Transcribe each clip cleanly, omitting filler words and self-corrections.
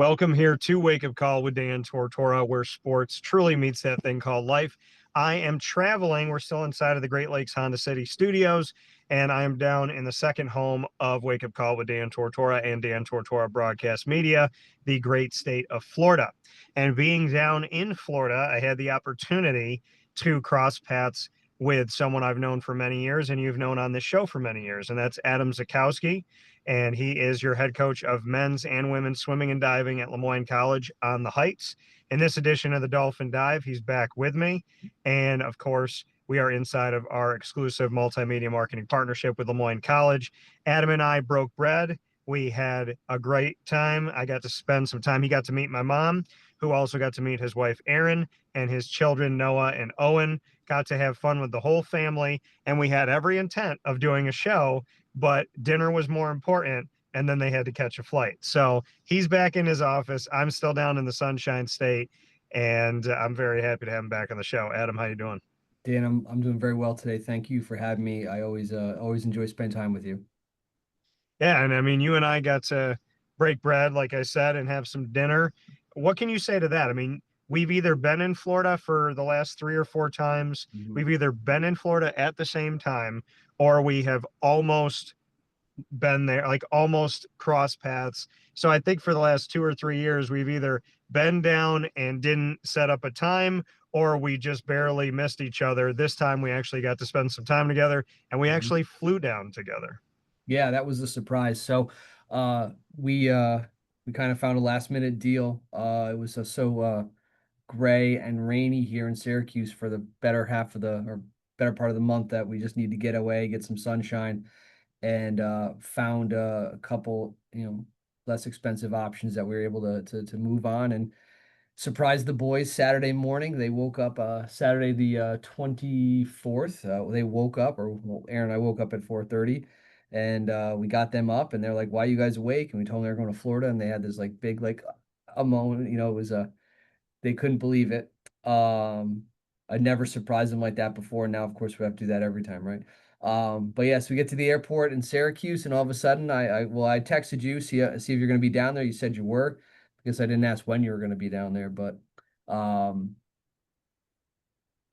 Welcome here to Wake Up Call with Dan Tortora, where sports truly meets that thing called life. I am traveling. We're still inside of the Great Lakes Honda City studios, and I am down in the second home of Wake Up Call with Dan Tortora and Dan Tortora Broadcast Media, the great state of Florida. And being down in Florida, I had the opportunity to cross paths with someone I've known for many years and you've known on this show for many years, and that's Adam Zaczkowski. And he is your head coach of men's and women's swimming and diving at Moyne College on the Heights. In this edition of the Dolphin Dive, he's back with me. And of course, we are inside of our exclusive multimedia marketing partnership with Moyne College. Adam and I broke bread. We had a great time. I got to spend some time. He got to meet my mom, who also got to meet his wife, Erin, and his children, Noah and Owen. Got to have fun with the whole family. And we had every intent of doing a show, but dinner was more important, and then they had to catch a flight. So he's back in his office. I'm still down in the Sunshine State, and I'm very happy to have him back on the show. Adam, how you doing? Dan, I'm doing very well today. Thank you for having me. I always enjoy spending time with you. Yeah, and I mean, you and I got to break bread, like I said, and have some dinner. What can you say to that? I mean, we've either been in Florida for the last 3 or 4 times, Mhm. we've either been in Florida at the same time, or we have almost been there, like almost cross paths. So I think for the last 2 or 3 years, we've either been down and didn't set up a time, or we just barely missed each other. This time we actually got to spend some time together, and we Mhm. actually flew down together. Yeah, that was a surprise. So, we kind of found a last minute deal. It was so gray and rainy here in Syracuse for the better half of the or better part of the month that we just need to get away, get some sunshine, and found a couple, less expensive options that we were able to move on and surprised the boys Saturday morning. They woke up Saturday the 24th. They woke up, or well, Aaron and I woke up at 4:30, and we got them up, and they're like, "Why are you guys awake?" And we told them they were going to Florida, and they had this like big like a moment. It was they couldn't believe it. I never surprised them like that before. Now, of course, we have to do that every time, right? But yes, we get to the airport in Syracuse, and all of a sudden, I texted you, see if you're going to be down there. You said you were, because I didn't ask when you were going to be down there, but um,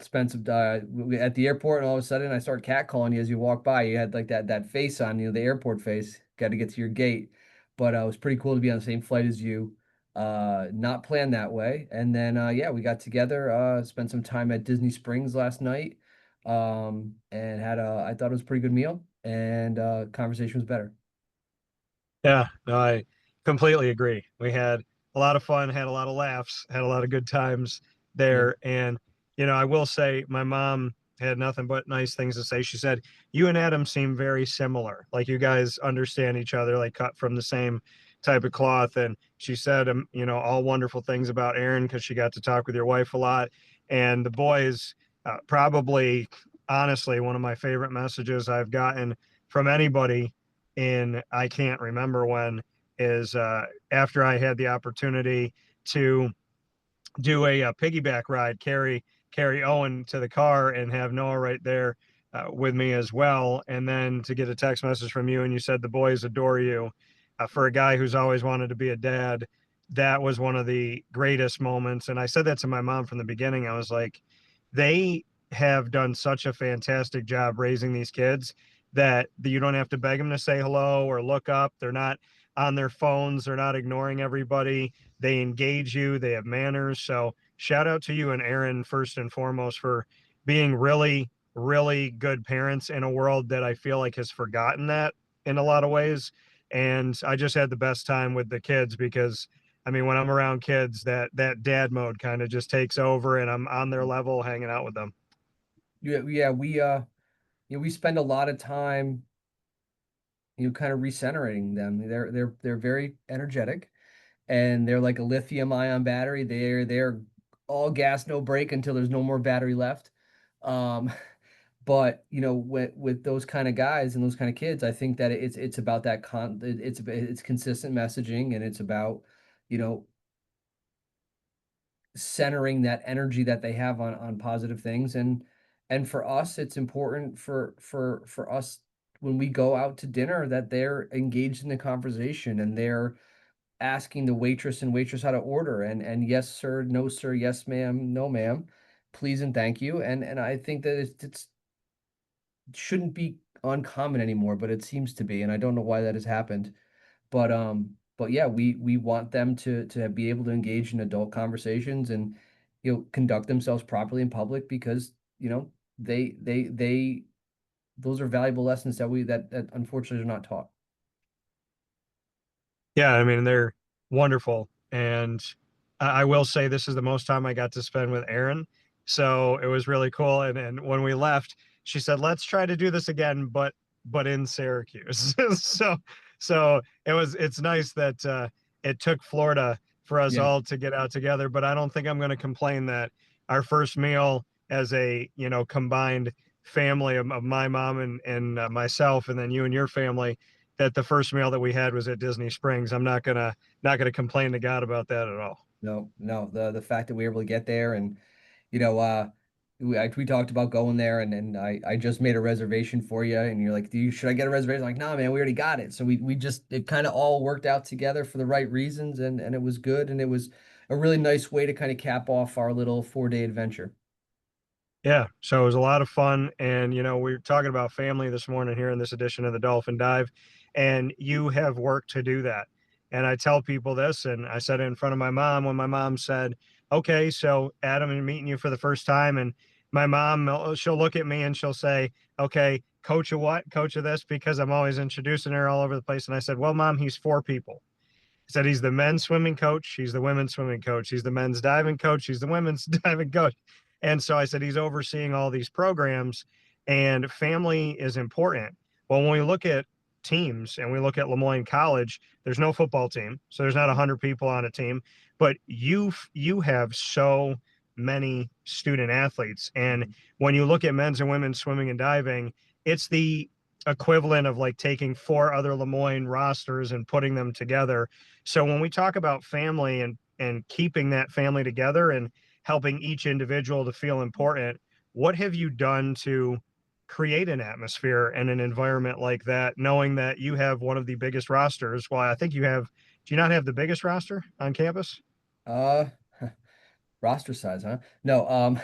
spent some at the airport, and all of a sudden, I start catcalling you as you walk by. You had like that face on, the airport face. Got to get to your gate, but it was pretty cool to be on the same flight as you. Not planned that way. And then yeah, we got together, spent some time at Disney Springs last night, and had a I thought it was a pretty good meal, and conversation was better. Yeah, no, I completely agree. We had a lot of fun, had a lot of laughs, had a lot of good times Yeah. there. And, I will say my mom had nothing but nice things to say. She said, you and Adam seem very similar. Like you guys understand each other, like cut from the same type of cloth. And she said, all wonderful things about Aaron because she got to talk with your wife a lot. And the boys, probably, honestly, one of my favorite messages I've gotten from anybody in I can't remember when is after I had the opportunity to do a piggyback ride, carry Owen to the car and have Noah right there with me as well, and then to get a text message from you and you said the boys adore you. For a guy who's always wanted to be a dad, that was one of the greatest moments. And I said that to my mom from the beginning. I was like, they have done such a fantastic job raising these kids that you don't have to beg them to say hello or look up. They're not on their phones. They're not ignoring everybody. They engage you. They have manners. So shout out to you and Aaron first and foremost for being really, really good parents in a world that I feel like has forgotten that in a lot of ways. And I just had the best time with the kids because I mean, when I'm around kids, that dad mode kind of just takes over and I'm on their level hanging out with them. Yeah, we spend a lot of time, kind of recentering them. They're very energetic, and they're like a lithium ion battery. They're all gas, no brake until there's no more battery left. Um, but with those kind of guys and those kind of kids, I think that it's about that it's consistent messaging, and it's about you know centering that energy that they have on positive things. And for us, it's important for us when we go out to dinner that they're engaged in the conversation, and they're asking the waitress how to order, and yes sir, no sir, yes ma'am, no ma'am, please and thank you. And I think that it's shouldn't be uncommon anymore, but it seems to be, and I don't know why that has happened. But yeah, we want them to be able to engage in adult conversations and, conduct themselves properly in public, because, they those are valuable lessons that unfortunately are not taught. Yeah, I mean, they're wonderful. And I will say this is the most time I got to spend with Erin. So it was really cool. And when we left, she said, let's try to do this again, but in Syracuse. So it's nice that it took Florida for us Yeah. all to get out together. But I don't think I'm going to complain that our first meal as a, combined family of my mom and myself, and then you and your family, that the first meal that we had was at Disney Springs. I'm not gonna complain to God about that at all. No, no, the fact that we were able to get there, and you know, uh, we talked about going there, and I just made a reservation for you, and you're like, should I get a reservation? I'm like, nah, man, we already got it. So we just, it kind of all worked out together for the right reasons, and it was good, and it was a really nice way to kind of cap off our little 4-day adventure. Yeah, so it was a lot of fun, and we were talking about family this morning here in this edition of the Dolphin Dive, and you have work to do that. And I tell people this, and I said it in front of my mom when my mom said, "Okay, so Adam, I'm meeting you for the first time," and my mom, she'll look at me and she'll say, "Okay, coach of what? Coach of this?" Because I'm always introducing her all over the place. And I said, "Well, mom, he's four people." He said he's the men's swimming coach, he's the women's swimming coach, he's the men's diving coach, he's the women's diving coach. And so I said he's overseeing all these programs, and family is important. Well, when we look at teams and we look at Moyne College, there's no football team, so there's not 100 people on a team, but you have so many student athletes. And when you look at men's and women's swimming and diving, it's the equivalent of like taking four other Lemoyne rosters and putting them together. So when we talk about family and keeping that family together and helping each individual to feel important, what have you done to create an atmosphere and an environment like that, knowing that you have one of the biggest rosters? Well, I think you have, do you not have the biggest roster on campus? Uh, roster size, huh? No,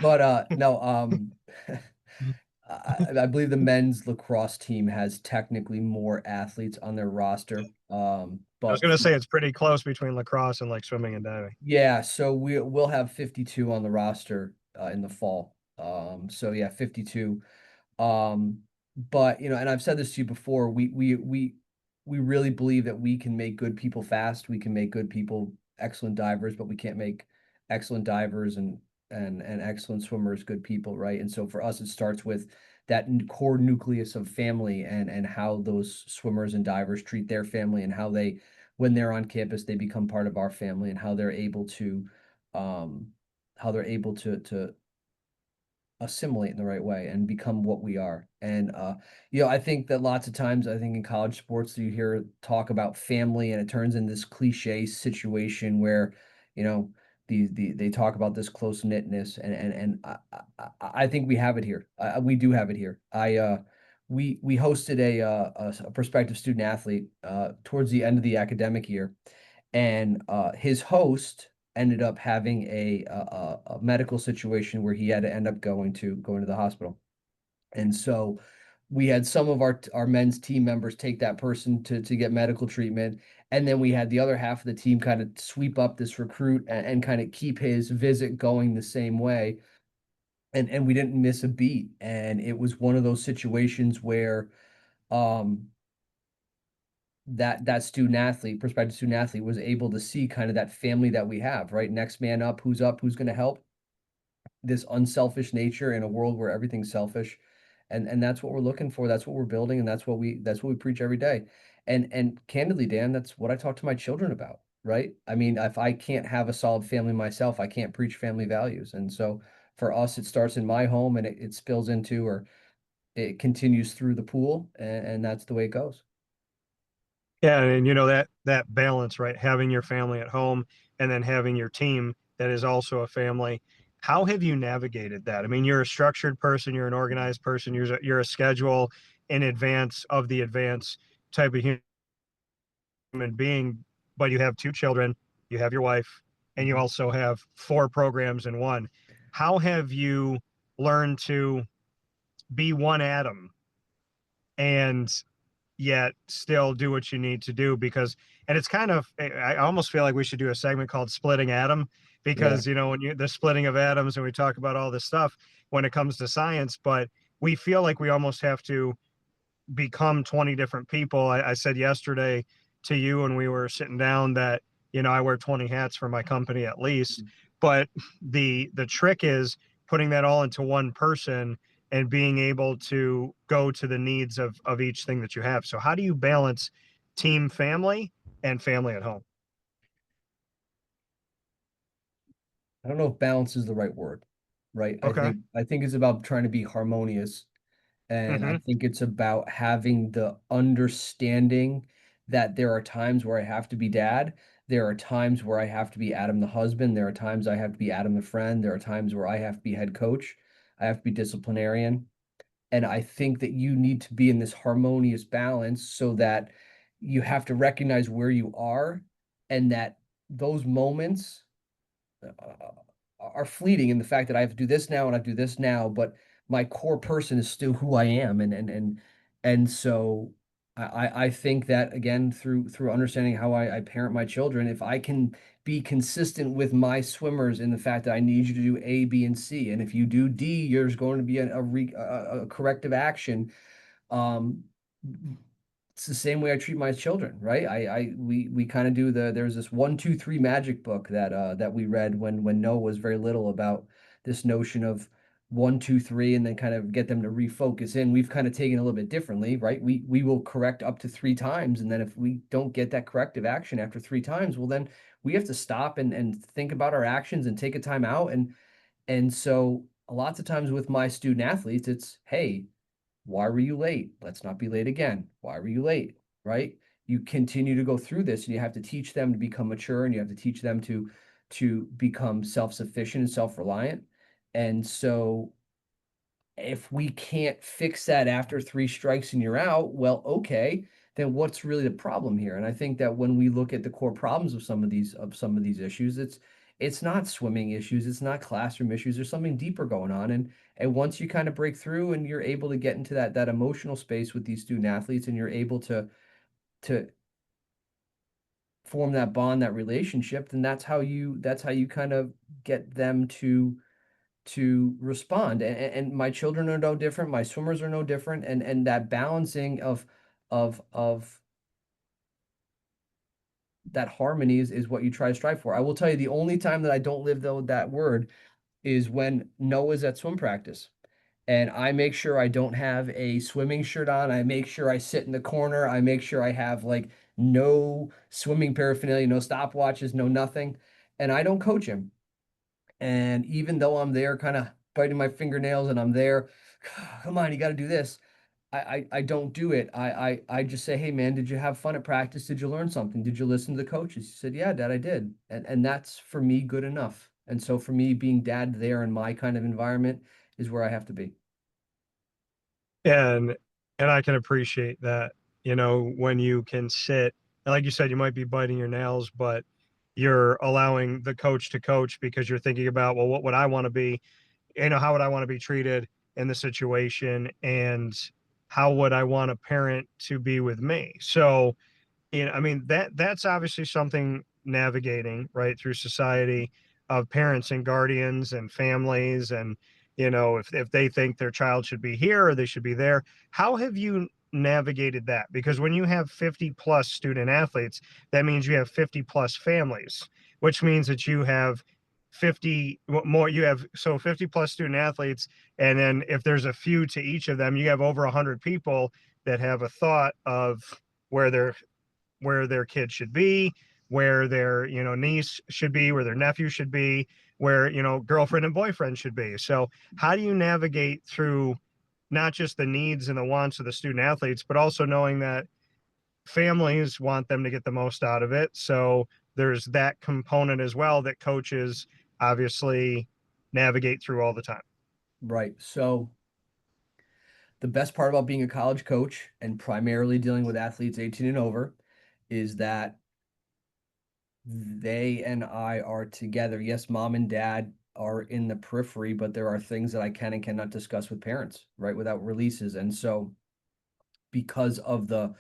but no, I believe the men's lacrosse team has technically more athletes on their roster. I was But going to say it's pretty close between lacrosse and like swimming and diving. yeah, so we'll have 52 on the roster in the fall. So yeah, 52. Um, but and I've said this to you before, we really believe that we can make good people fast. We can make good people excellent divers, but we can't make excellent divers and excellent swimmers good people, right? And so for us, it starts with that core nucleus of family, and how those swimmers and divers treat their family, and how they, when they're on campus, they become part of our family, and um how they're able to assimilate in the right way and become what we are. And I think that lots of times, I think in college sports, you hear talk about family, and it turns in this cliche situation where, you know, they talk about this close knitness, and I think we have it here. We do have it here. We hosted a prospective student athlete towards the end of the academic year, and his host ended up having a medical situation where he had to end up going to the hospital. And so we had some of our men's team members take that person to get medical treatment, and then we had the other half of the team kind of sweep up this recruit and kind of keep his visit going the same way. And we didn't miss a beat. And it was one of those situations where um that prospective student athlete, was able to see kind of that family that we have, right? Next man up, who's going to help, this unselfish nature in a world where everything's selfish. And that's what we're looking for. That's what we're building, and that's what we preach every day. And candidly, Dan, that's what I talk to my children about, right? I mean, if I can't have a solid family myself, I can't preach family values. And so for us, it starts in my home, and it spills into, or it continues through the pool, and that's the way it goes. Yeah, and that balance, right? Having your family at home and then having your team that is also a family. How have you navigated that? I mean, you're a structured person, you're an organized person, you're a schedule in advance of the advance type of human human being, but you have two children, you have your wife, and you Mhm. also have four programs in one. How have you learned to be one Adam and yet still do what you need to do? Because, and it's kind of, I almost feel like we should do a segment called Splitting Adam, Yeah. because, when the splitting of atoms and we talk about all this stuff when it comes to science, but we feel like we almost have to become 20 different people. I said yesterday to you when we were sitting down that, I wear 20 hats for my company at least, but the trick is putting that all into one person and being able to go to the needs of each thing that you have. So how do you balance team family and family at home? I don't know if balance is the right word, right? I Okay. think I think it's about trying to be harmonious. And I Mm-hmm. think it's about having the understanding that there are times where I have to be dad. There are times where I have to be Adam the husband. There are times I have to be Adam the friend. There are times where I have to be head coach. I have to be disciplinarian. And I think that you need to be in this harmonious balance so that you have to recognize where you are and that those moments are fleeting in the fact that I have to do this now and I do this now, but my core person is still who I am, and so I think that again through understanding how I parent my children, if I can be consistent with my swimmers in the fact that I need you to do A, B, and C, and if you do D, there's going to be a corrective action. Um, it's the same way I treat my children, right? We kind of do there's this 1, 2, 3 magic book that we read when Noah was very little about this notion of 1, 2, 3, and then kind of get them to refocus in. We've kind of taken a little bit differently, right? We will correct up to 3 times, and then if we don't get that corrective action after 3 times, well then we have to stop and think about our actions and take a time out. And so lots of times with my student athletes, it's hey, why were you late? Let's not be late again. Why were you late? Right? You continue to go through this and you have to teach them to become mature and you have to teach them to become self-sufficient and self-reliant. And so if we can't fix that after 3 strikes and you're out, well, okay, then what's really the problem here? And I think that when we look at the core problems of some of these issues, it's not swimming issues, it's not classroom issues. There's something deeper going on. And once you kind of break through and you're able to get into that emotional space with these student athletes and you're able to form that bond, that relationship, then that's how you kind of get them to respond. And my children are no different. My swimmers are no different. And that balancing of that harmony is what you try to strive for. I will tell you the only time that I don't live though that word is when Noah's at swim practice. And I make sure I don't have a swimming shirt on. I make sure I sit in the corner. I make sure I have like no swimming paraphernalia, no stopwatches, no nothing. And I don't coach him. And even though I'm there kind of biting my fingernails and I'm there, come on, you got to do this. I don't do it. I just say, hey man, did you have fun at practice? Did you learn something? Did you listen to the coaches? He said, yeah, dad, I did. And that's for me good enough. And so for me, being dad there in my kind of environment is where I have to be. and and I can appreciate that, when you can sit, and like you said, you might be biting your nails, but you're allowing the coach to coach because you're thinking about, well, what would I want to be, how would I want to be treated in the situation, and how would I want a parent to be with me? So, I mean, that's obviously something navigating right through society of parents and guardians and families, and if they think their child should be here or they should be there. How have you navigated that? Because when you have 50 plus student athletes, that means you have 50 plus families, which means that you have 50 more, you have, so 50 plus student athletes, and then if there's a few to each of them, you have over 100 people that have a thought of where they're where their kid should be, where their niece should be, where their nephew should be, where girlfriend and boyfriend should be. So how do you navigate through not just the needs and the wants of the student athletes, but also knowing that families want them to get the most out of it? So there's that component as well that coaches obviously navigate through all the time. Right. So the best part about being a college coach and primarily dealing with athletes 18 and over is that they and I are together. Yes, mom and dad are in the periphery, but there are things that I can and cannot discuss with parents, right, without releases. And so because of the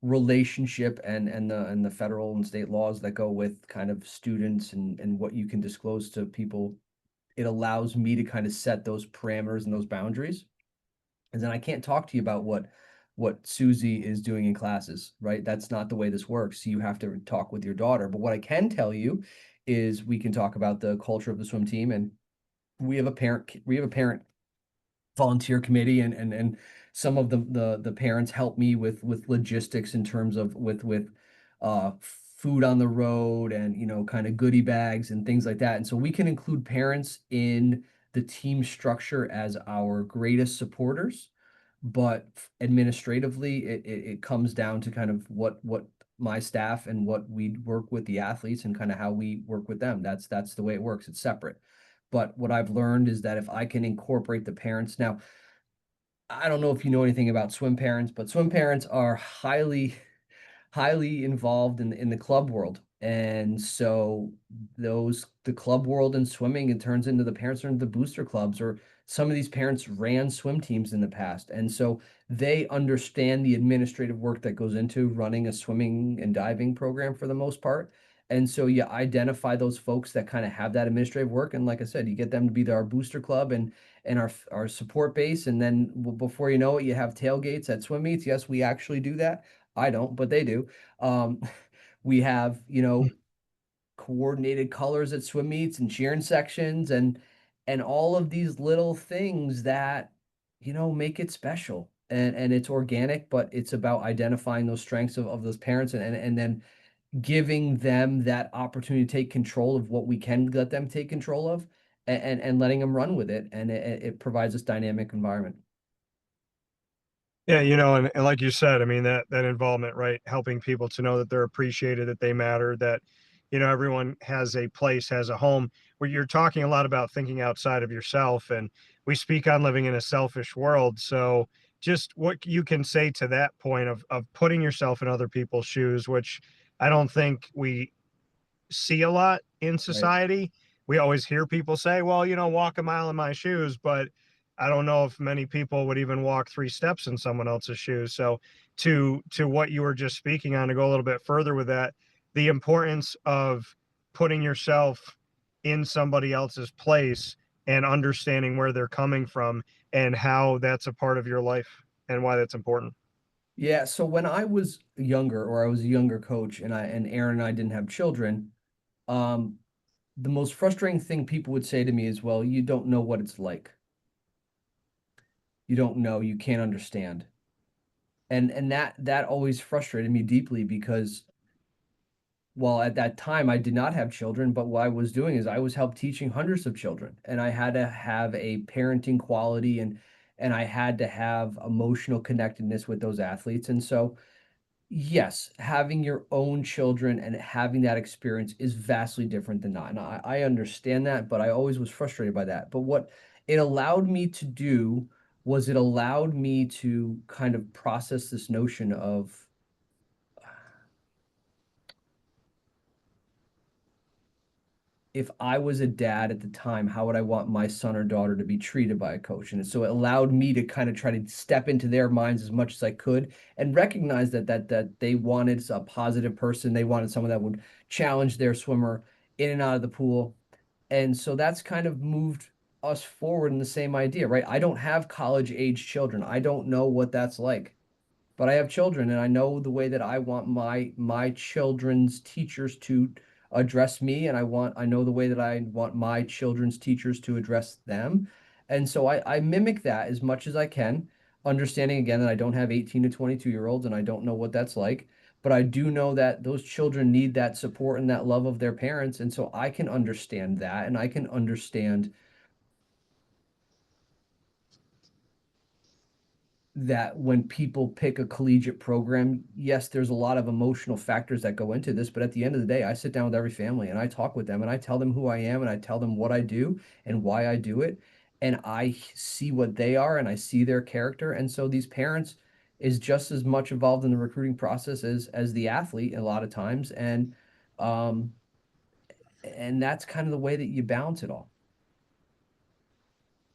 relationship and the federal and state laws that go with kind of students and what you can disclose to people, it allows me to kind of set those parameters and those boundaries. And then I can't talk to you about what Susie is doing in classes, right? That's not the way this works. You have to talk with your daughter. But what I can tell you is we can talk about the culture of the swim team, and we have a parent volunteer committee, and some of the parents help me with logistics in terms of with food on the road and kind of goodie bags and things like that. And so we can include parents in the team structure as our greatest supporters, but administratively it comes down to kind of what my staff and what we work with the athletes and kind of how we work with them. That's the way it works. It's separate. But what I've learned is that if I can incorporate the parents now, I don't know if you know anything about swim parents, but swim parents are highly involved in the club world. And so the club world and swimming, it turns into the parents are into the booster clubs, or some of these parents ran swim teams in the past. And so they understand the administrative work that goes into running a swimming and diving program for the most part. And so you identify those folks that kind of have that administrative work. And like I said, you get them to be our booster club and our support base. And then before you know it, you have tailgates at swim meets. Yes, we actually do that. I don't, but they do. Um, we have, coordinated colors at swim meets and cheering sections and all of these little things that, make it special. And it's organic, but it's about identifying those strengths of those parents and then giving them that opportunity to take control of what we can let them take control of and letting them run with it. And it provides this dynamic environment. Yeah, and like you said, I mean that involvement, right? Helping people to know that they're appreciated, that they matter, that everyone has a place, has a home. Where you're talking a lot about thinking outside of yourself, and we speak on living in a selfish world. So just what you can say to that point of putting yourself in other people's shoes, which I don't think we see a lot in Right. society. We always hear people say, well, walk a mile in my shoes, but I don't know if many people would even walk 3 steps in someone else's shoes. So to what you were just speaking on, to go a little bit further with that, the importance of putting yourself in somebody else's place and understanding where they're coming from and how that's a part of your life and why that's important. Yeah, so when I was younger, or I was a younger coach, and Aaron and I didn't have children, um, the most frustrating thing people would say to me is, "Well, you don't know what it's like. You don't know, you can't understand." And that always frustrated me deeply because while at that time I did not have children, but what I was doing is I was help teaching hundreds of children, and I had to have a parenting quality and I had to have emotional connectedness with those athletes. And so yes, having your own children and having that experience is vastly different than not. And I understand that, but I always was frustrated by that. But what it allowed me to do was it allowed me to kind of process this notion of if I was a dad at the time, how would I want my son or daughter to be treated by a coach? And so it allowed me to kind of try to step into their minds as much as I could and recognize that they wanted a positive person. They wanted someone that would challenge their swimmer in and out of the pool. And so that's kind of moved us forward in the same idea, right? I don't have college age children. I don't know what that's like, but I have children and I know the way that I want my children's teachers to address me, and I know the way that I want my children's teachers to address them. And so I mimic that as much as I can, understanding again that I don't have 18 to 22-year-olds and I don't know what that's like, but I do know that those children need that support and that love of their parents. And so I can understand that, and I can understand that when people pick a collegiate program, yes, there's a lot of emotional factors that go into this, but at the end of the day, I sit down with every family and I talk with them and I tell them who I am and I tell them what I do and why I do it. And I see what they are and I see their character. And so these parents, is just as much involved in the recruiting process as the athlete a lot of times, um and that's kind of the way that you balance it all.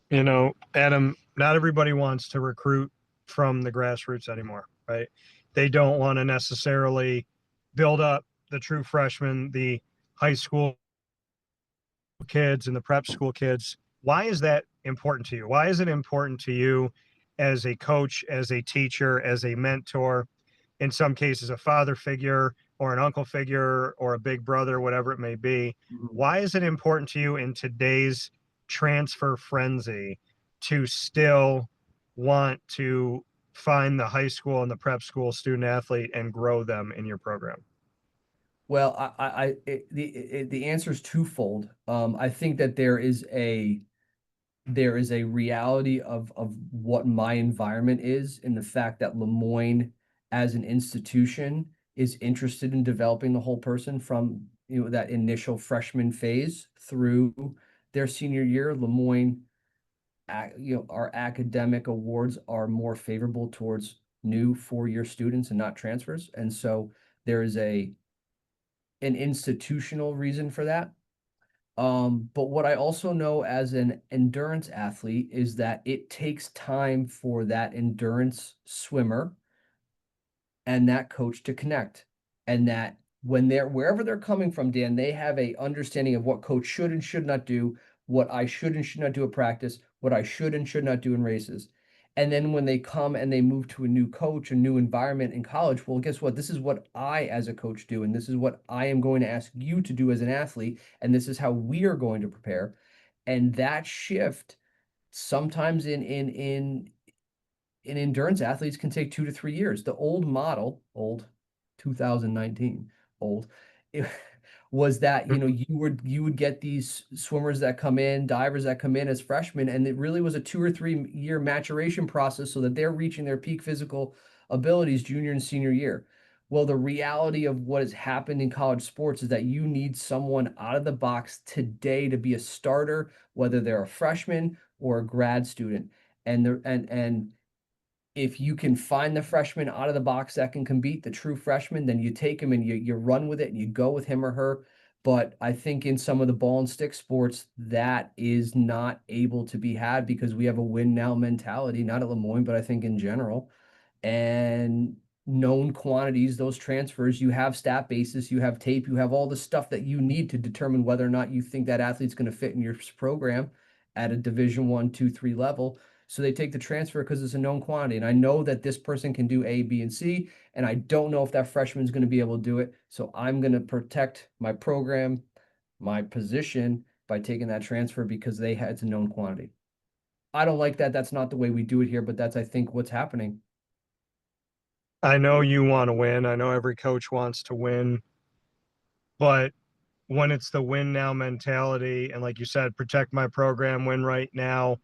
You know, Adam, not everybody wants to recruit from the grassroots anymore, right? They don't want to necessarily build up the true freshmen, the high school kids and the prep school kids. Why is that important to you? Why is it important to you as a coach, as a teacher, as a mentor, in some cases, a father figure or an uncle figure or a big brother, whatever it may be? Mhm. Why is it important to you in today's transfer frenzy to still want to find the high school and the prep school student athlete and grow them in your program? Well, the answer is twofold. I think that there is a reality of what my environment is, in the fact that Lemoyne as an institution is interested in developing the whole person from, that initial freshman phase through their senior year. Lemoyne, our academic awards are more favorable towards new four-year students and not transfers. And so there is an institutional reason for that. But what I also know as an endurance athlete is that it takes time for that endurance swimmer and that coach to connect. And that when they're wherever they're coming from, Dan, they have a understanding of what coach should and should not do, what I should and should not do at practice, what I should and should not do in races. And then when they come and they move to a new coach, a new environment in college, well, guess what? This is what I, as a coach, do, and this is what I am going to ask you to do as an athlete, and this is how we are going to prepare. And that shift sometimes in endurance athletes can take 2 to 3 years. The old model, old 2019, old, it was that, you would get these swimmers that come in, divers that come in as freshmen, and it really was a 2 or 3 year maturation process so that they're reaching their peak physical abilities junior and senior year. Well, the reality of what has happened in college sports is that you need someone out of the box today to be a starter, whether they're a freshman or a grad student. And if you can find the freshman out of the box that can compete, the true freshman, then you take him and you run with it and you go with him or her. But I think in some of the ball and stick sports, that is not able to be had because we have a win now mentality, not at Lemoyne, but I think in general. And known quantities, those transfers, you have stat basis, you have tape, you have all the stuff that you need to determine whether or not you think that athlete's going to fit in your program at a Division 1, 2, 3 level. So they take the transfer because it's a known quantity. And I know that this person can do A, B, and C, and I don't know if that freshman is going to be able to do it. So I'm going to protect my program, my position by taking that transfer because it's a known quantity. I don't like that. That's not the way we do it here, but that's, I think, what's happening. I know you want to win. I know every coach wants to win, but when it's the win now mentality, and like you said, protect my program, win right now,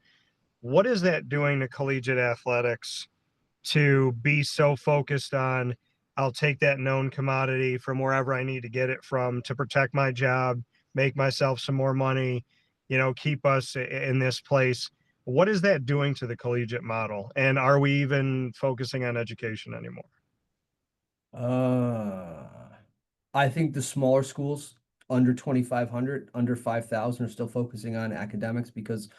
what is that doing to collegiate athletics to be so focused on, I'll take that known commodity from wherever I need to get it from to protect my job, make myself some more money, keep us in this place? What is that doing to the collegiate model? And are we even focusing on education anymore? Uh, I think the smaller schools under 2,500, under 5,000 are still focusing on academics because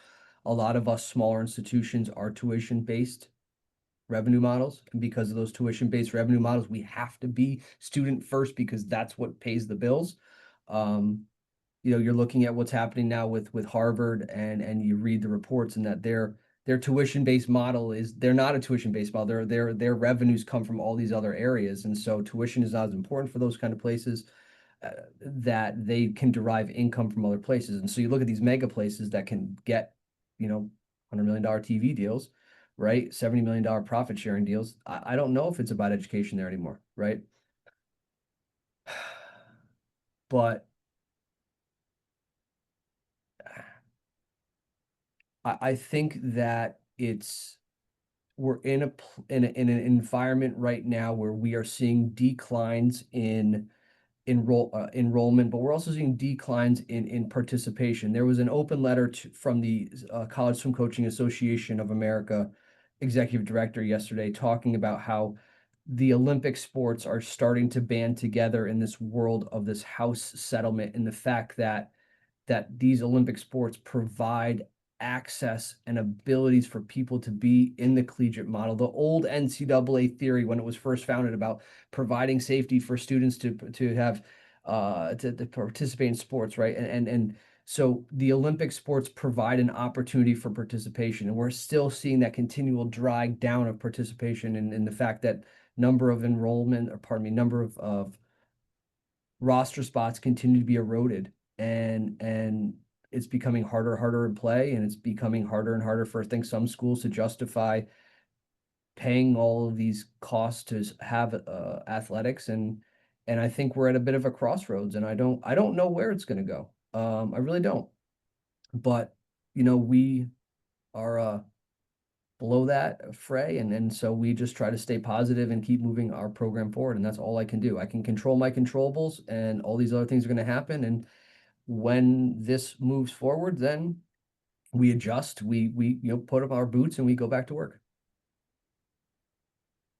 a lot of us smaller institutions are tuition-based revenue models. And because of those tuition-based revenue models, we have to be student first because that's what pays the bills. Um, you're looking at what's happening now with Harvard, and you read the reports, and that their tuition-based model is, they're not a tuition-based model. Their revenues come from all these other areas, and so tuition is not as important for those kind of places. That they can derive income from other places. And so you look at these mega places that can get, $100 million TV deals, right? $70 million profit sharing deals. I don't know if it's about education there anymore, right? But I think that we're in an environment right now where we are seeing declines in enrollment, but we're also seeing declines in participation. There was an open letter from the College Swim Coaching Association of America executive director yesterday talking about how the Olympic sports are starting to band together in this world of this house settlement, and the fact that these Olympic sports provide access and abilities for people to be in the collegiate model. The old NCAA theory, when it was first founded, about providing safety for students to have to participate in sports, right? And so the Olympic sports provide an opportunity for participation, and we're still seeing that continual drag down of participation, and the fact that number of enrollment, or pardon me, number of roster spots continue to be eroded, and it's becoming harder and harder in play, and it's becoming harder and harder for, I think, some schools to justify paying all of these costs to have athletics, and I think we're at a bit of a crossroads, and I don't know where it's going to go. I really don't. But we are below that fray, and so we just try to stay positive and keep moving our program forward, and that's all I can do. I can control my controllables, and all these other things are going to happen, and when this moves forward, then we adjust, we put up our boots and we go back to work.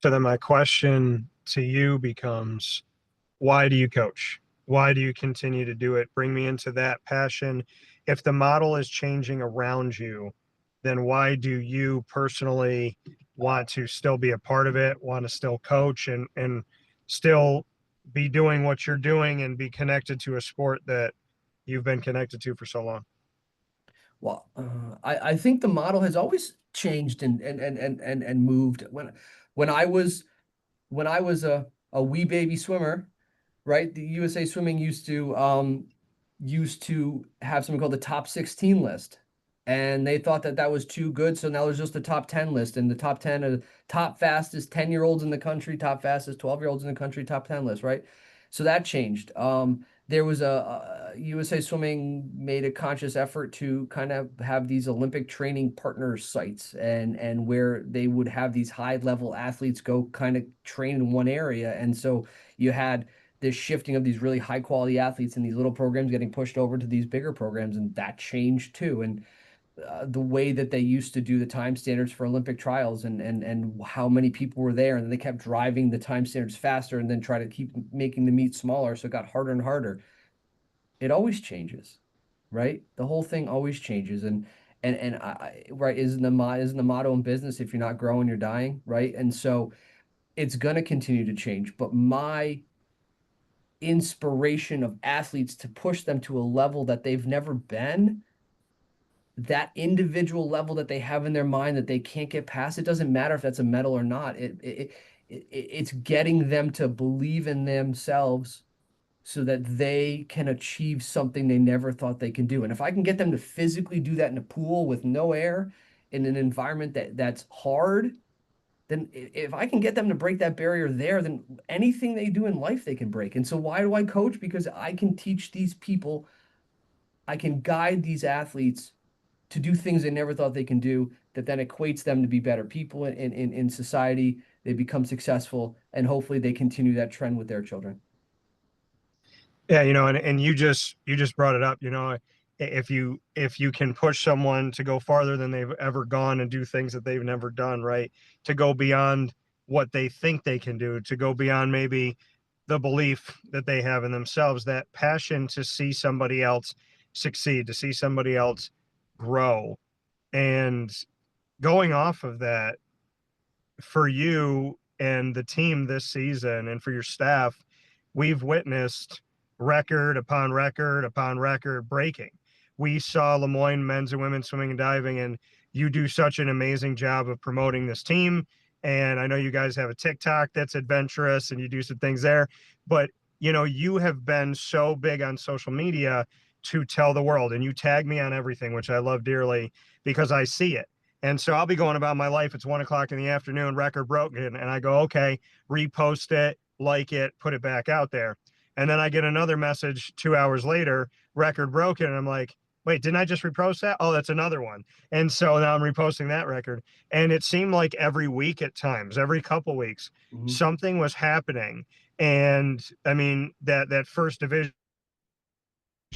So then my question to you becomes, why do you coach? Why do you continue to do it? Bring me into that passion. If the model is changing around you, then why do you personally want to still be a part of it, want to still coach and still be doing what you're doing and be connected to a sport that you've been connected to for so long? Well, I think the model has always changed and moved. When I was a wee baby swimmer, right? The USA Swimming used to have something called the top 16 list. And they thought that that was too good. So now there's just the top 10 list. And the top 10 are the top fastest 10-year-olds in the country, top fastest 12-year-olds in the country, top 10 list, right? So that changed. There was a USA Swimming made a conscious effort to kind of have these Olympic training partner sites, and where they would have these high level athletes go kind of train in one area. And so you had this shifting of these really high quality athletes in these little programs getting pushed over to these bigger programs, and that changed too. And the way that they used to do the time standards for Olympic trials, and how many people were there, and then they kept driving the time standards faster and then try to keep making the meet smaller, so it got harder and harder. It always changes, right? The whole thing always changes, and right, isn't the motto in business, if you're not growing, you're dying, right? And so it's going to continue to change, but my inspiration of athletes to push them to a level that they've never been, that individual level that they have in their mind that they can't get past, it doesn't matter if that's a medal or not. It's getting them to believe in themselves so that they can achieve something they never thought they can do. And if I can get them to physically do that in a pool with no air, in an environment that's hard, then if I can get them to break that barrier there, then anything they do in life they can break. And so why do I coach? Because I can teach these people, I can guide these athletes to do things they never thought they can do, that then equates them to be better people in society. They become successful, and hopefully they continue that trend with their children. Yeah, and you just brought it up, if you can push someone to go farther than they've ever gone and do things that they've never done, right? To go beyond what they think they can do, to go beyond maybe the belief that they have in themselves, that passion to see somebody else succeed, to see somebody else grow. And going off of that, for you and the team this season and for your staff, we've witnessed record upon record upon record breaking. We saw Lemoyne men's and women's swimming and diving, and you do such an amazing job of promoting this team. And I know you guys have a TikTok that's adventurous and you do some things there, but you have been so big on social media to tell the world, and you tag me on everything, which I love dearly because I see it. And so I'll be going about my life. It's 1 o'clock in the afternoon, record broken. And I go, okay, repost it, like it, put it back out there. And then I get another message 2 hours later, record broken. And I'm like, wait, didn't I just repost that? Oh, that's another one. And so now I'm reposting that record. And it seemed like every week at times, every couple weeks, Mhm. something was happening. And I mean, that first Division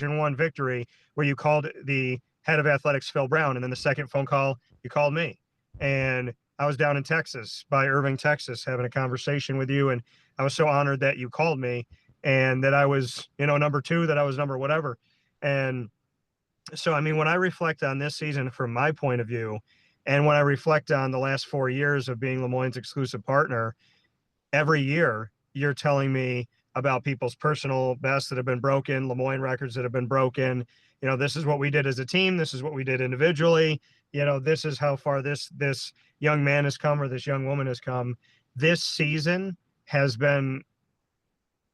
I victory where you called the head of athletics, Phil Brown, and then the second phone call, you called me. And I was down in Texas by Irving, Texas, having a conversation with you, and I was so honored that you called me and that I was, number two, that I was number whatever. And so, I mean, when I reflect on this season from my point of view, and when I reflect on the last 4 years of being Lemoyne's exclusive partner, every year you're telling me about people's personal bests that have been broken, Lemoyne records that have been broken. This is what we did as a team. This is what we did individually. This is how far this young man has come or this young woman has come. This season has been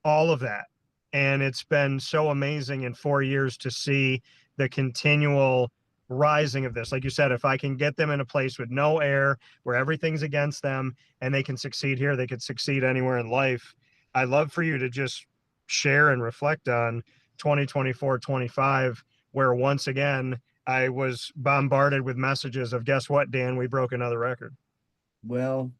all of that. And it's been so amazing in 4 years to see the continual rising of this. Like you said, if I can get them in a place with no air, where everything's against them and they can succeed here, they could succeed anywhere in life. I'd love for you to just share and reflect on 2024-25, where once again, I was bombarded with messages of, guess what, Dan, we broke another record. Well,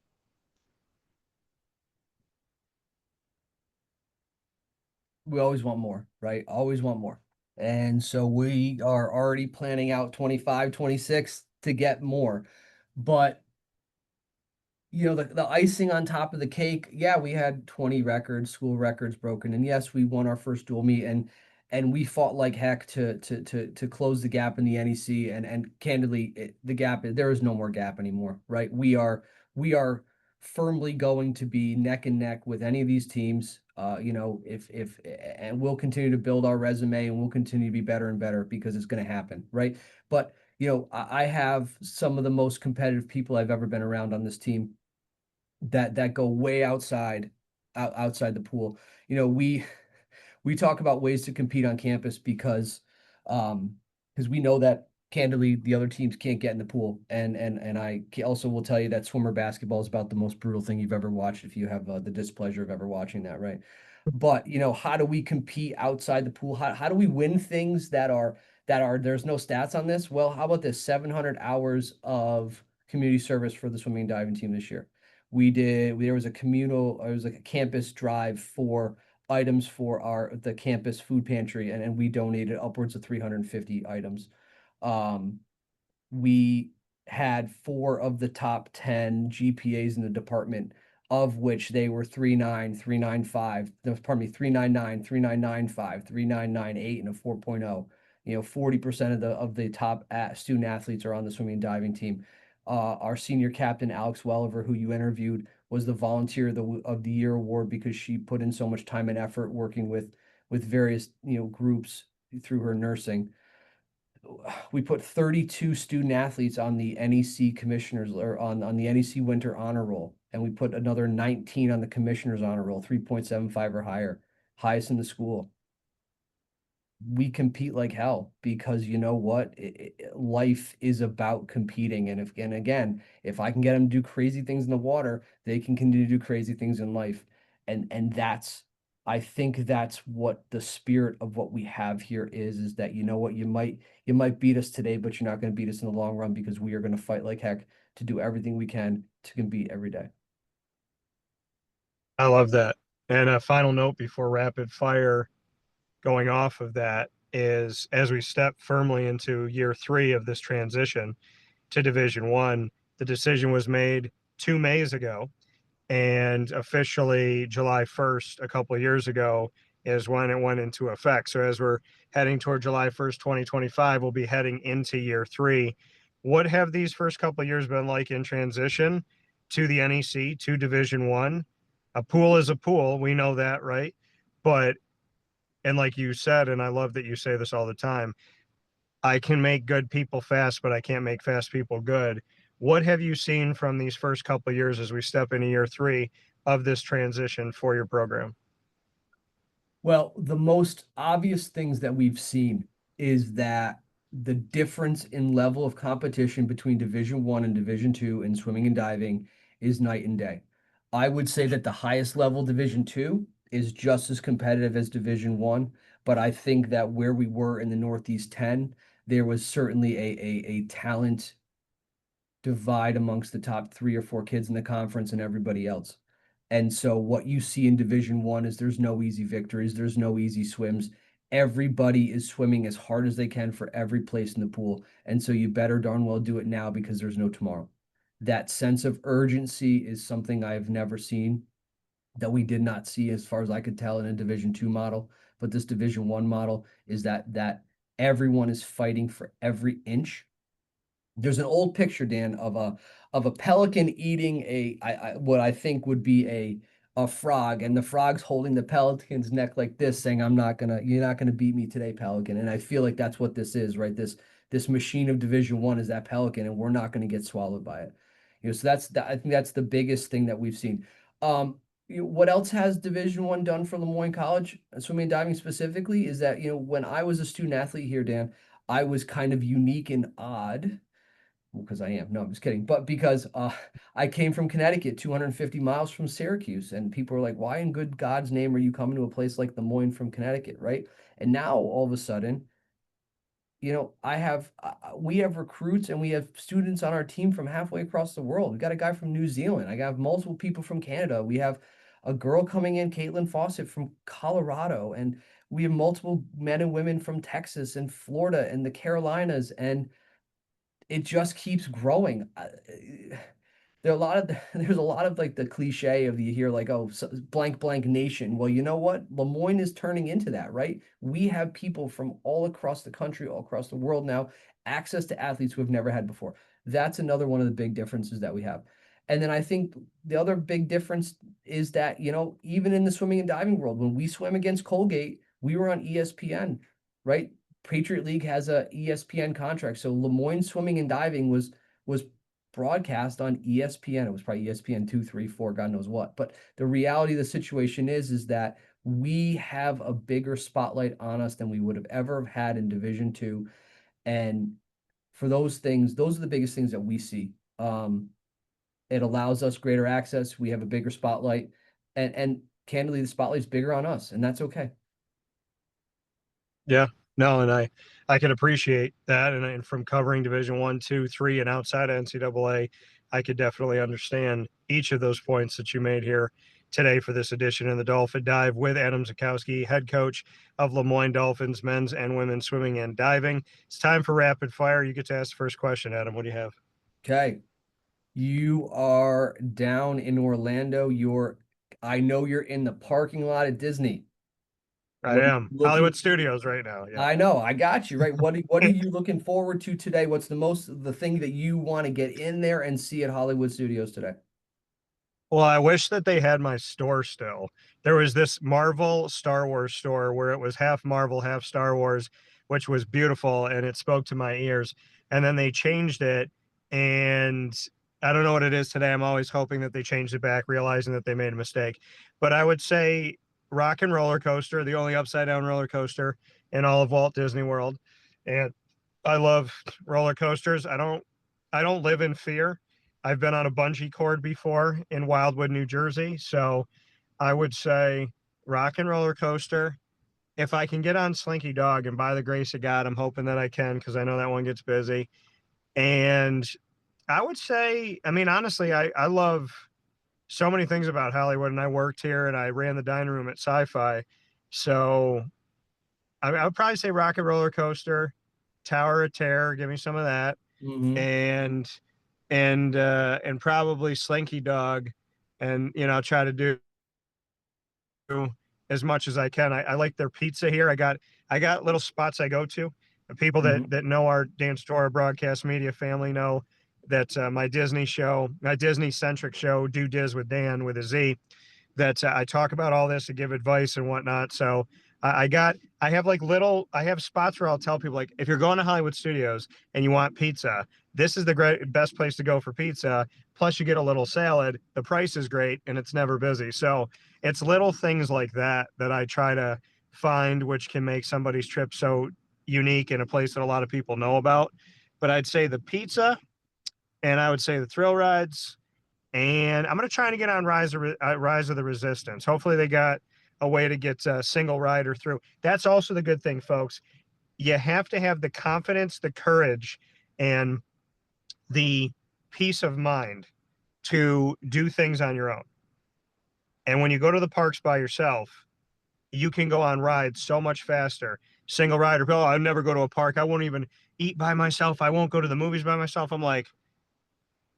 we always want more, right? Always want more. And so we are already planning out 25, 26 to get more. But the icing on top of the cake, yeah, we had 20 records, school records broken. And yes, we won our first dual meet and we fought like heck to close the gap in the NEC. And candidly, the gap, there is no more gap anymore, right? We are firmly going to be neck and neck with any of these teams. If and we'll continue to build our resume and we'll continue to be better and better because it's going to happen, right? But I have some of the most competitive people I've ever been around on this team that go way outside the pool. We talk about ways to compete on campus because we know that candidly the other teams can't get in the pool, and I also will tell you that swimmer basketball is about the most brutal thing you've ever watched if you have the displeasure of ever watching that, right? But how do we compete outside the pool? How do we win things that are there's no stats on this? Well, how about this? 700 hours of community service for the swimming and diving team this year. There was a campus drive for items for the campus food pantry, and we donated upwards of 350 items. We had 4 of the top 10 GPAs in the department, of which they were 3.9, 3.95, pardon me, 3.99, 3.995, 3.998, and a 4.0. 40% of the top student athletes are on the swimming and diving team. Our senior captain, Alex Welliver, who you interviewed, was the Volunteer of the Year award because she put in so much time and effort working with various groups through her nursing. We put 32 student athletes on the NEC commissioners or on the NEC winter honor roll, and we put another 19 on the commissioners honor roll, 3.75 or higher, highest in the school. We compete like hell because you know what? Life is about competing. And again, if I can get them to do crazy things in the water, they can continue to do crazy things in life. And I think that's what the spirit of what we have here is that, you know what, you might beat us today, but you're not going to beat us in the long run because we are going to fight like heck to do everything we can to compete every day. I love that. And a final note before rapid fire, going off of that, is as we step firmly into year 3 of this transition to Division One, the decision was made 2 Mays ago, and officially July 1st, a couple of years ago, is when it went into effect. So as we're heading toward July 1st, 2025, we'll be heading into year 3. What have these first couple of years been like in transition to the NEC, to Division One? A pool is a pool. We know that, right? But, and like you said, and I love that you say this all the time, I can make good people fast, but I can't make fast people good. What have you seen from these first couple of years as we step into year 3 of this transition for your program? Well, the most obvious things that we've seen is that the difference in level of competition between Division One and Division Two in swimming and diving is night and day. I would say that the highest level Division Two is just as competitive as Division One, but I think that where we were in the Northeast 10, there was certainly a talent divide amongst the top 3 or 4 kids in the conference and everybody else. And so what you see in Division One is there's no easy victories, there's no easy swims. Everybody is swimming as hard as they can for every place in the pool. And so you better darn well do it now because there's no tomorrow. That sense of urgency is something I've never seen, that we did not see as far as I could tell in a Division II model. But this Division I model is that everyone is fighting for every inch. There's an old picture, Dan, of a pelican eating what I think would be a frog, and the frog's holding the pelican's neck like this, saying, you're not gonna beat me today, pelican. And I feel like that's what this is, right? This machine of Division I is that pelican, and we're not gonna get swallowed by it. So I think that's the biggest thing that we've seen. What else has Division I done for Moyne College, swimming and diving specifically, is that, when I was a student athlete here, Dan, I was kind of unique and odd, because I am. No, I'm just kidding. But because I came from Connecticut, 250 miles from Syracuse, and people are like, "Why in good God's name are you coming to a place like Moyne from Connecticut?" Right? And now all of a sudden, we have recruits and we have students on our team from halfway across the world. We got a guy from New Zealand. I got multiple people from Canada. We have a girl coming in, Caitlin Fawcett from Colorado, and we have multiple men and women from Texas and Florida and the Carolinas, and it just keeps growing. There's a lot of like the cliche of you hear like, oh, blank blank nation. Well, you know what? Lemoyne is turning into that, right? We have people from all across the country, all across the world now, access to athletes who have never had before. That's another one of the big differences that we have. And then I think the other big difference is that, even in the swimming and diving world, when we swam against Colgate, we were on ESPN, right? Patriot League has a ESPN contract. So Lemoyne swimming and diving was broadcast on ESPN. It was probably ESPN 2, 3, 4, God knows what. But the reality of the situation is that we have a bigger spotlight on us than we would have ever had in Division II. And for those things, those are the biggest things that we see. It allows us greater access. We have a bigger spotlight, and candidly, the spotlight's bigger on us, and that's okay. Yeah, no, and I can appreciate that, and from covering Division I, 2, 3, and outside of NCAA, I could definitely understand each of those points that you made here today for this edition of the Dolphin Dive with Adam Zaczkowski, head coach of Moyne Dolphins men's and women's swimming and diving. It's time for rapid fire. You get to ask the first question, Adam. What do you have? Okay. You are down in Orlando. I know you're in the parking lot at Disney. I What are you am looking? Hollywood Studios right now. Yeah. I know, I got you, right? What are you looking forward to today? What's the thing that you want to get in there and see at Hollywood Studios today? Well, I wish that they had my store still. There was this Marvel Star Wars store where it was half Marvel, half Star Wars, which was beautiful and it spoke to my ears. And then they changed it, and I don't know what it is today. I'm always hoping that they changed it back, realizing that they made a mistake. But I would say Rock and Roller Coaster, the only upside down roller coaster in all of Walt Disney World. And I love roller coasters. I don't live in fear. I've been on a bungee cord before in Wildwood, New Jersey. So I would say Rock and Roller Coaster. If I can get on Slinky Dog, and by the grace of God, I'm hoping that I can because I know that one gets busy. And I would say, I mean, honestly, I love so many things about Hollywood, and I worked here and I ran the dining room at Sci-Fi. So I would probably say Rock and Roller Coaster, Tower of Terror, give me some of that, Mm-hmm. and and probably Slinky Dog, and I'll try to do as much as I can. I like their pizza here. I got little spots I go to. The people Mm-hmm. that know our Dan Tortora broadcast media family know that my Disney centric show, Do Diz with Dan with a Z, that I talk about all this and give advice and whatnot. So I have spots where I'll tell people, like, if you're going to Hollywood Studios and you want pizza, this is the best place to go for pizza. Plus you get a little salad. The price is great and it's never busy. So it's little things like that that I try to find, which can make somebody's trip so unique in a place that a lot of people know about. But I'd say the pizza, and I would say the thrill rides, and I'm going to try to get on Rise of the Resistance. Hopefully, they got a way to get a single rider through. That's also the good thing, folks. You have to have the confidence, the courage, and the peace of mind to do things on your own. And when you go to the parks by yourself, you can go on rides so much faster. Single rider, oh, I'd never go to a park. I won't even eat by myself. I won't go to the movies by myself. I'm like,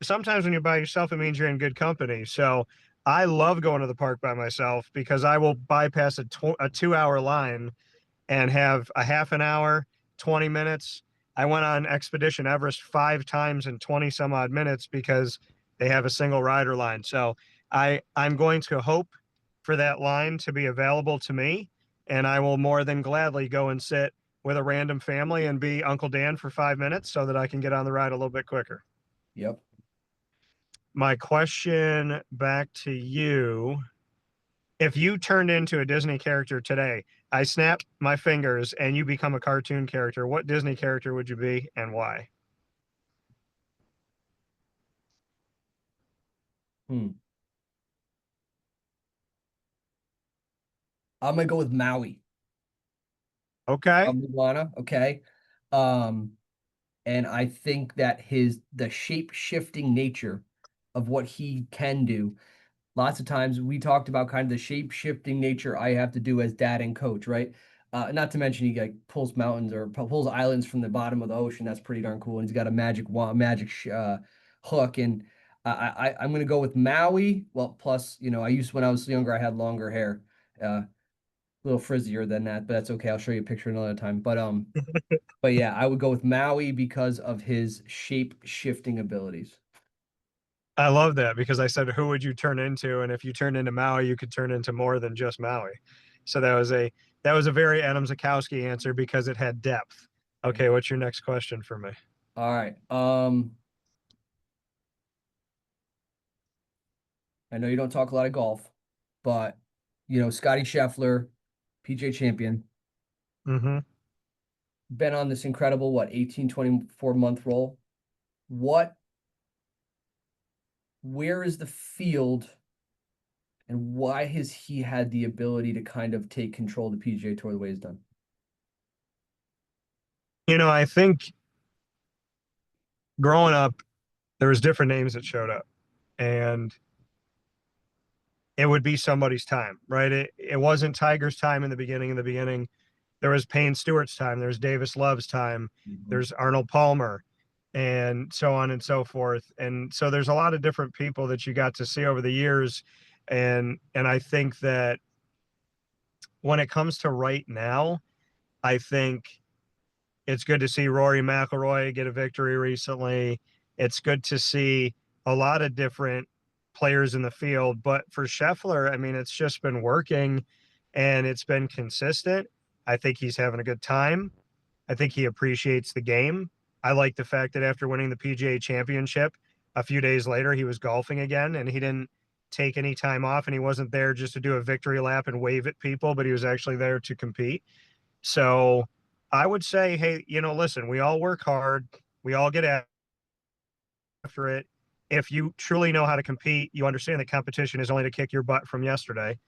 sometimes when you're by yourself, it means you're in good company. So I love going to the park by myself because I will bypass a 2 hour line and have a half an hour, 20 minutes. I went on Expedition Everest 5 times in 20 some odd minutes because they have a single rider line. So I'm going to hope for that line to be available to me, and I will more than gladly go and sit with a random family and be Uncle Dan for 5 minutes so that I can get on the ride a little bit quicker. Yep. My question back to you, if you turned into a Disney character today, I snap my fingers and you become a cartoon character, what Disney character would you be and why? Hmm. I'm gonna go with Maui Okay. from Moana. Okay. Um, and I think that the shape shifting nature of what he can do. Lots of times we talked about kind of the shape shifting nature I have to do as dad and coach, right? Not to mention he like pulls mountains or pulls islands from the bottom of the ocean. That's pretty darn cool. And he's got a hook. And I'm gonna go with Maui. Well, plus I used when I was younger I had longer hair, a little frizzier than that, but that's okay. I'll show you a picture another time. But yeah, I would go with Maui because of his shape shifting abilities. I love that because I said, who would you turn into? And if you turn into Maui, you could turn into more than just Maui. So that was a very Adam Zaczkowski answer because it had depth. Okay, what's your next question for me? All right. I know you don't talk a lot of golf, but Scotty Scheffler, PJ champion, Mm-hmm. been on this incredible 18-24 month roll. What Where is the field and why has he had the ability to kind of take control of the PGA Tour the way he's done? I think growing up, there was different names that showed up, and it would be somebody's time, right? It wasn't Tiger's time in the beginning. In the beginning, there was Payne Stewart's time. There's Davis Love's time. Mhm. There's Arnold Palmer, and so on and so forth. And so there's a lot of different people that you got to see over the years, and I think that when it comes to right now, I think it's good to see Rory McIlroy get a victory recently. It's good to see a lot of different players in the field. But for Scheffler, I mean, it's just been working and it's been consistent. I think he's having a good time. I think he appreciates the game. I like the fact that after winning the PGA championship, a few days later, he was golfing again and he didn't take any time off and he wasn't there just to do a victory lap and wave at people, but he was actually there to compete. So I would say, hey, listen, we all work hard. We all get after it. If you truly know how to compete, you understand that competition is only to kick your butt from yesterday.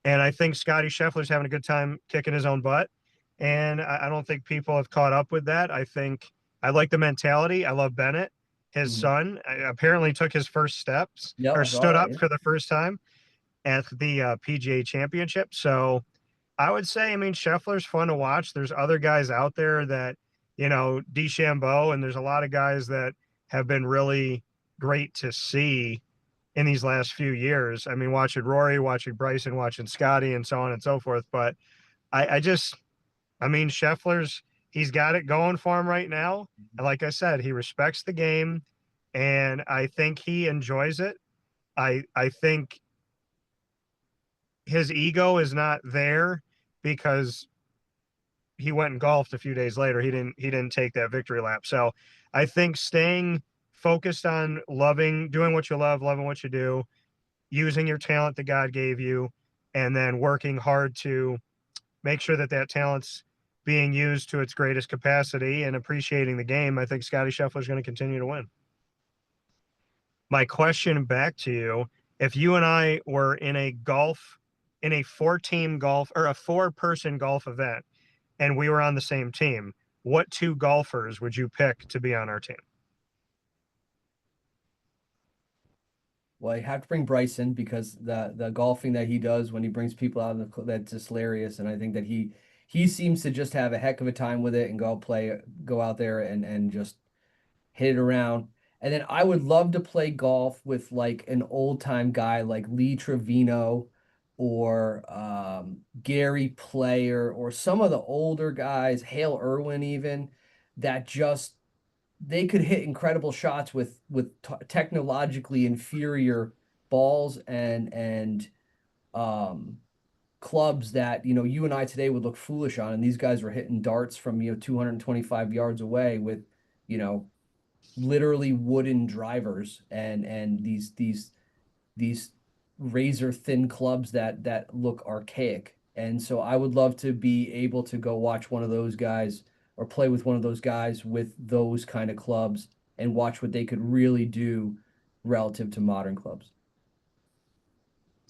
And I think Scotty Scheffler's having a good time kicking his own butt. And I don't think people have caught up with that. I think I like the mentality. I love Bennett. His Mhm. son apparently took his first steps Yep, or I saw stood that. up Yeah. for the first time at the PGA championship. So I would say, I mean, Scheffler's fun to watch. There's other guys out there that, DeChambeau, and there's a lot of guys that have been really great to see in these last few years. I mean, watching Rory, watching Bryson, watching Scotty, and so on and so forth. But I mean, he's got it going for him right now. And like I said, he respects the game, and I think he enjoys it. I think his ego is not there because he went and golfed a few days later. He didn't take that victory lap. So I think staying focused on doing what you love, loving what you do, using your talent that God gave you, and then working hard to make sure that that talent's being used to its greatest capacity and appreciating the game. I think Scotty Scheffler is going to continue to win. My question back to you, if you and I were in a four-team golf or a four-person golf event and we were on the same team, what two golfers would you pick to be on our team? Well, I have to bring Bryson because the golfing that he does when he brings people out of that's just hilarious, and I think that he seems to just have a heck of a time with it and go out there and just hit it around. And then I would love to play golf with like an old time guy like Lee Trevino or Gary Player or some of the older guys, Hale Irwin even, that just they could hit incredible shots with technologically inferior balls and um clubs that you and I today would look foolish on, and these guys were hitting darts from 225 yards away with you know literally wooden drivers and these razor thin clubs that look archaic. And so I would love to be able to go watch one of those guys or play with one of those guys with those kind of clubs and watch what they could really do relative to modern clubs.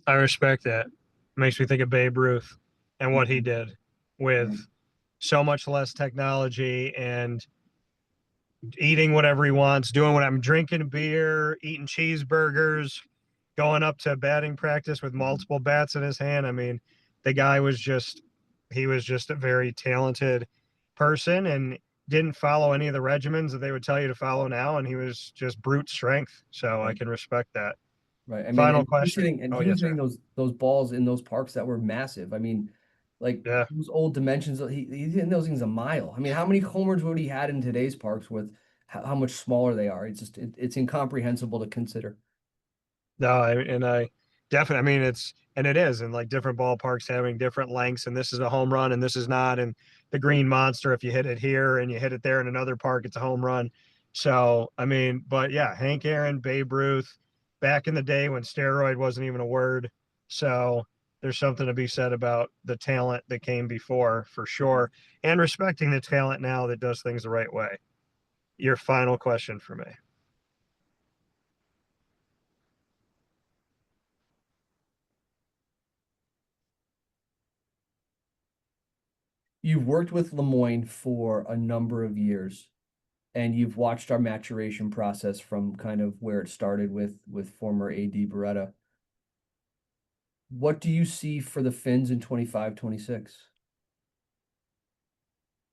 I respect that. Makes me think of Babe Ruth and what he Mhm. did with Right. so much less technology and eating whatever he wants, doing what I'm drinking beer, eating cheeseburgers, going up to batting practice with multiple bats in his hand. I mean, the guy was just, he was just a very talented person and didn't follow any of the regimens that they would tell you to follow now. And he was just brute strength. So I Right. can respect that. Right. I mean, Final question. Oh, he was yes, hitting sir. those balls in those parks that were massive. I mean, like Yeah. those old dimensions. He's hitting those things a mile. I mean, how many homers would he had in today's parks with how much smaller they are? It's just it's incomprehensible to consider. No, and I definitely, I mean, and it is, and like different ballparks having different lengths, and this is a home run, and this is not, and the green monster, if you hit it here and you hit it there in another park, it's a home run. So, I mean, but yeah, Hank Aaron, Babe Ruth, back in the day when steroid wasn't even a word. So there's something to be said about the talent that came before, for sure, and respecting the talent now that does things the right way. Your final question for me. You've worked with Lemoyne for a number of years, and you've watched our maturation process from kind of where it started with former AD Beretta. What do you see for the Phins in 25, 26?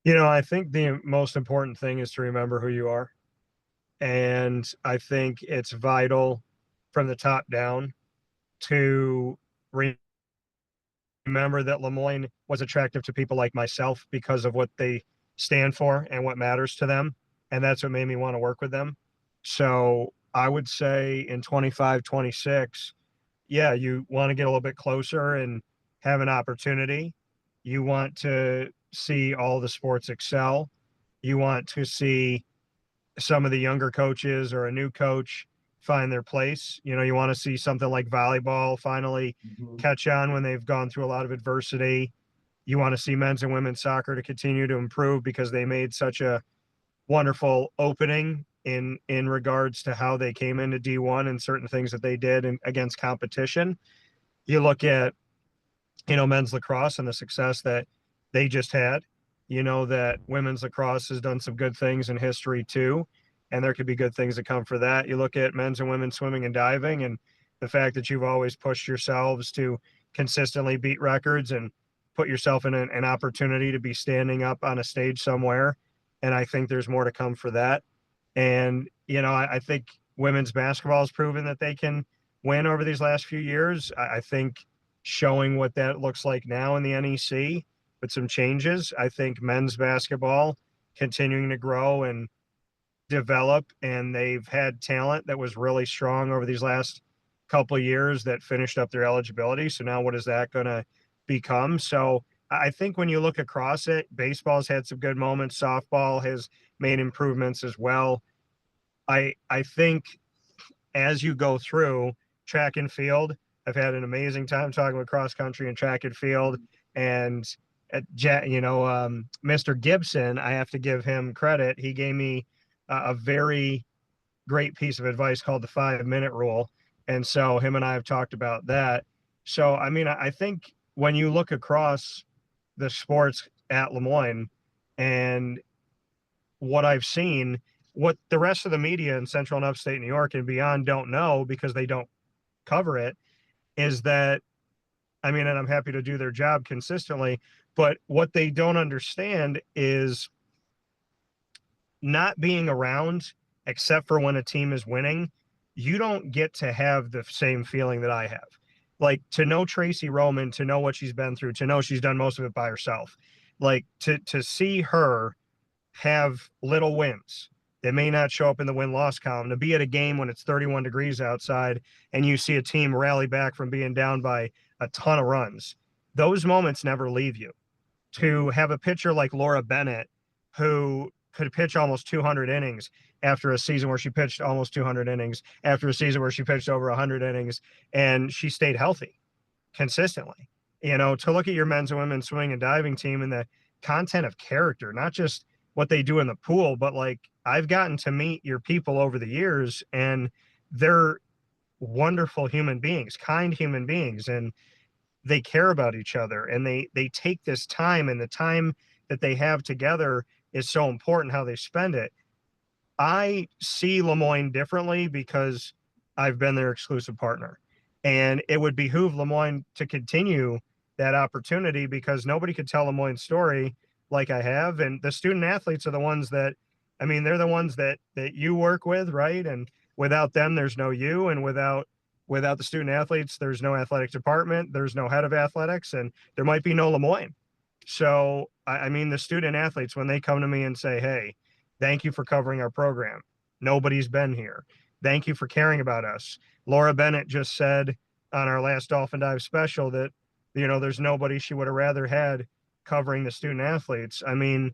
I think the most important thing is to remember who you are. And I think it's vital from the top down to remember that Lemoyne was attractive to people like myself because of what they stand for and what matters to them. And that's what made me want to work with them. So I would say in 25, 26, yeah, you want to get a little bit closer and have an opportunity. You want to see all the sports excel. You want to see some of the younger coaches or a new coach find their place. You want to see something like volleyball finally Mhm. catch on when they've gone through a lot of adversity. You want to see men's and women's soccer to continue to improve because they made such a wonderful opening in regards to how they came into D1 and certain things that they did against competition. You look at men's lacrosse and the success that they just had. That women's lacrosse has done some good things in history too, and there could be good things that come for that. You look at men's and women's swimming and diving, and the fact that you've always pushed yourselves to consistently beat records and put yourself in an opportunity to be standing up on a stage somewhere. And I think there's more to come for that. And, I think women's basketball has proven that they can win over these last few years. I think showing what that looks like now in the NEC with some changes. I think men's basketball continuing to grow and develop, and they've had talent that was really strong over these last couple of years that finished up their eligibility. So now what is that going to become? So I think when you look across it, baseball's had some good moments. Softball has made improvements as well. I think as you go through track and field, I've had an amazing time talking with cross country and track and field. And Mr. Gibson, I have to give him credit. He gave me a very great piece of advice called the 5 minute rule. And so him and I have talked about that. So, I mean, I think when you look across the sports at Lemoyne and what I've seen, what the rest of the media in central and upstate New York and beyond don't know because they don't cover it is that, I mean, and I'm happy to do their job consistently, but what they don't understand is not being around except for when a team is winning, you don't get to have the same feeling that I have. Like, to know Tracy Roman, to know what she's been through, to know she's done most of it by herself, like to see her have little wins that may not show up in the win-loss column, to be at a game when it's 31 degrees outside and you see a team rally back from being down by a ton of runs. Those moments never leave you. To have a pitcher like Laura Bennett, who could pitch almost 200 innings after a season where she pitched almost 200 innings, after a season where she pitched over 100 innings, and she stayed healthy consistently. To look at your men's and women's swimming and diving team and the content of character, not just what they do in the pool, but like, I've gotten to meet your people over the years, and they're wonderful human beings, kind human beings, and they care about each other, and they take this time, and the time that they have together is so important, how they spend it. I see Lemoyne differently because I've been their exclusive partner, and it would behoove Lemoyne to continue that opportunity, because nobody could tell Lemoyne's story like I have. And the student athletes are the ones that, I mean, they're the ones that you work with, right? And without them, there's no you, and without the student athletes, there's no athletic department, there's no head of athletics, and there might be no Lemoyne. So, I mean, the student athletes, when they come to me and say, hey, thank you for covering our program, nobody's been here, thank you for caring about us. Laura Bennett just said on our last Dolphin Dive special that, there's nobody she would have rather had covering the student athletes. I mean,